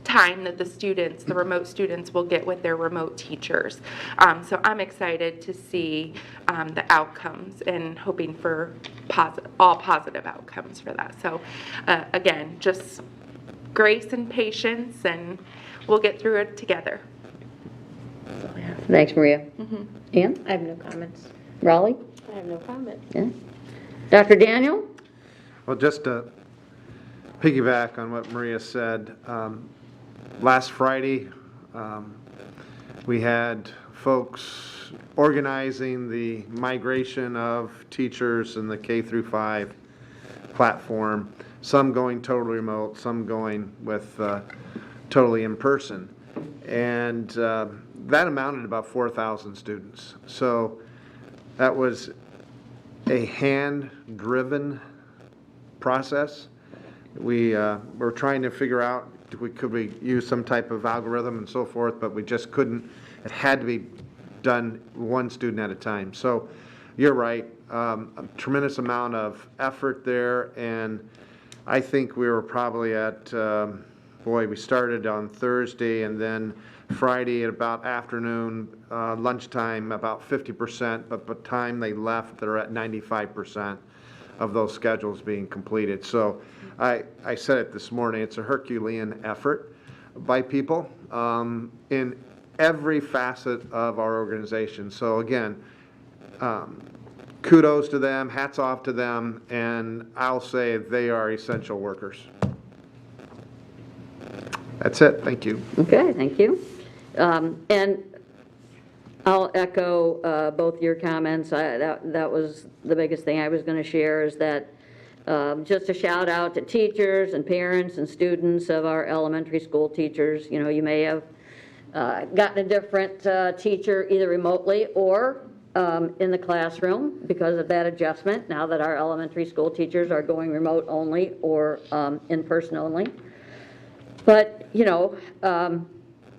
time that the students, the remote students, will get with their remote teachers. So I'm excited to see the outcomes and hoping for all positive outcomes for that. So again, just grace and patience, and we'll get through it together. Thanks, Maria. Ann? I have no comments. Raleigh? I have no comments. Yeah. Dr. Daniel? Well, just to piggyback on what Maria said, last Friday, we had folks organizing the migration of teachers in the K through 5 platform, some going totally remote, some going with totally in person. And that amounted to about 4,000 students. So That was a hand-driven process. We were trying to figure out, could we use some type of algorithm and so forth, but we just couldn't. It had to be done one student at a time. So you're right, a tremendous amount of effort there, and I think we were probably at, we started on Thursday, and then Friday at about afternoon, lunchtime, about 50%, but by the time they left, they're at 95% of those schedules being completed. So I said it this morning, it's a Herculean effort by people in every facet of our organization. So again, kudos to them, hats off to them, and I'll say they are essential workers. That's it, thank you. Okay, thank you. And I'll echo both your comments. That was the biggest thing I was going to share, is that just a shout out to teachers and parents and students of our elementary school teachers. You know, you may have gotten a different teacher either remotely or in the classroom because of that adjustment, now that our elementary school teachers are going remote only or in person only. But, you know,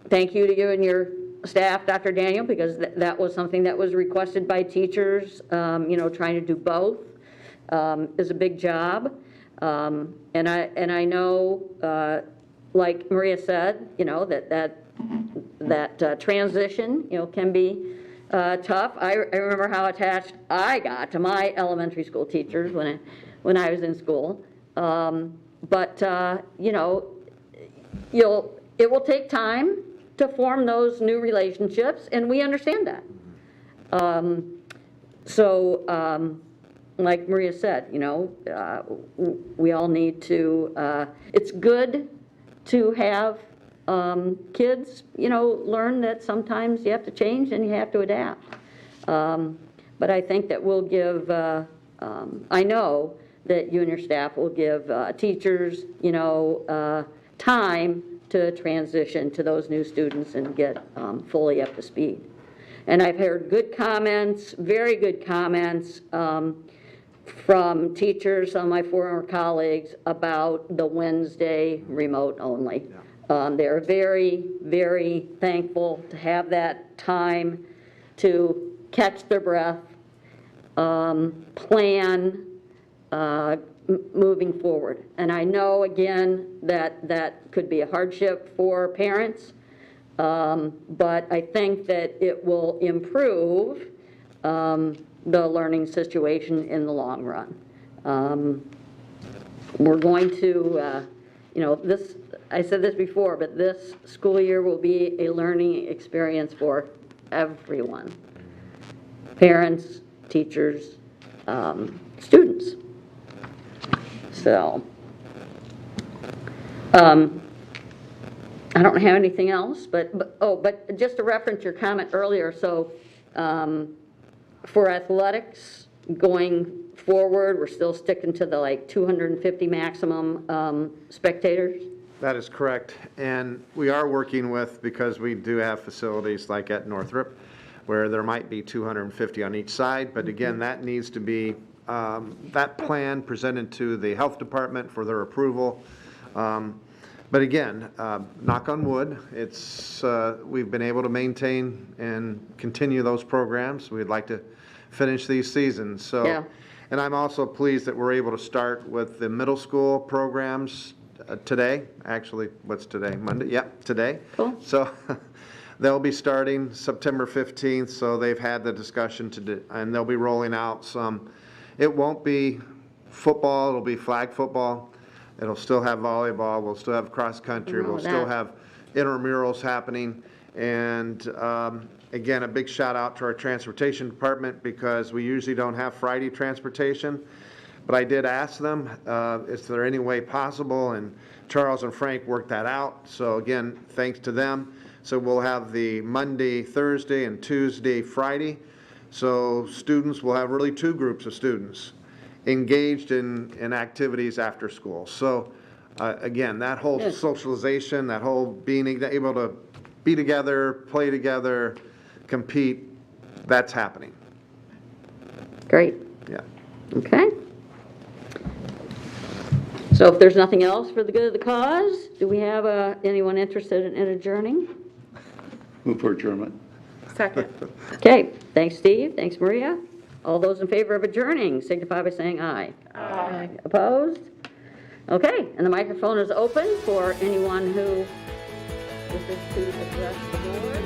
thank you to you and your staff, Dr. Daniel, because that was something that was requested by teachers. You know, trying to do both is a big job. And I know, like Maria said, you know, that transition, you know, can be tough. I remember how attached I got to my elementary school teachers when I was in school. But you know, it will take time to form those new relationships, and we understand that. Like Maria said, you know, we all need to, it's good to have kids, you know, learn that sometimes you have to change and you have to adapt. But I think that we'll give, I know that you and your staff will give teachers, you know, time to transition to those new students and get fully up to speed. And I've heard good comments, very good comments from teachers, some of my former colleagues, about the Wednesday remote only. They're very, very thankful to have that time to catch their breath, plan, moving forward. And I know, again, that could be a hardship for parents, but I think that it will improve the learning situation in the long run. We're going to, you know, this, I said this before, but this school year will be a learning experience for everyone. Parents, teachers, students. So, I don't have anything else, but just to reference your comment earlier, so for athletics going forward, we're still sticking to the like 250 maximum spectators? That is correct, and we are working with, because we do have facilities like at Northrop, where there might be 250 on each side, but again, that needs to be, that plan presented to the health department for their approval. But again, knock on wood, it's, we've been able to maintain and continue those programs. We'd like to finish these seasons, so. Yeah. And I'm also pleased that we're able to start with the middle school programs today. Actually, what's today? Monday? Yep, today. Cool. So they'll be starting September 15th, so they've had the discussion and they'll be rolling out some. It won't be football, it'll be flag football. It'll still have volleyball, we'll still have cross country, we'll still have intramurals happening. And again, a big shout out to our transportation department, because we usually don't have Friday transportation. But I did ask them, is there any way possible? And Charles and Frank worked that out. So again, thanks to them. So we'll have the Monday, Thursday, and Tuesday, Friday. So students will have really two groups of students engaged in activities after school. So again, that whole socialization, that whole being able to be together, play together, compete, that's happening. Great. Yeah. Okay. So if there's nothing else for the good of the cause, do we have anyone interested in adjourning? Move for adjournment. Second. Okay, thanks, Steve. Thanks, Maria. All those in favor of adjourning signify by saying aye. Aye. Opposed? Okay, and the microphone is open for anyone who wishes to address the board.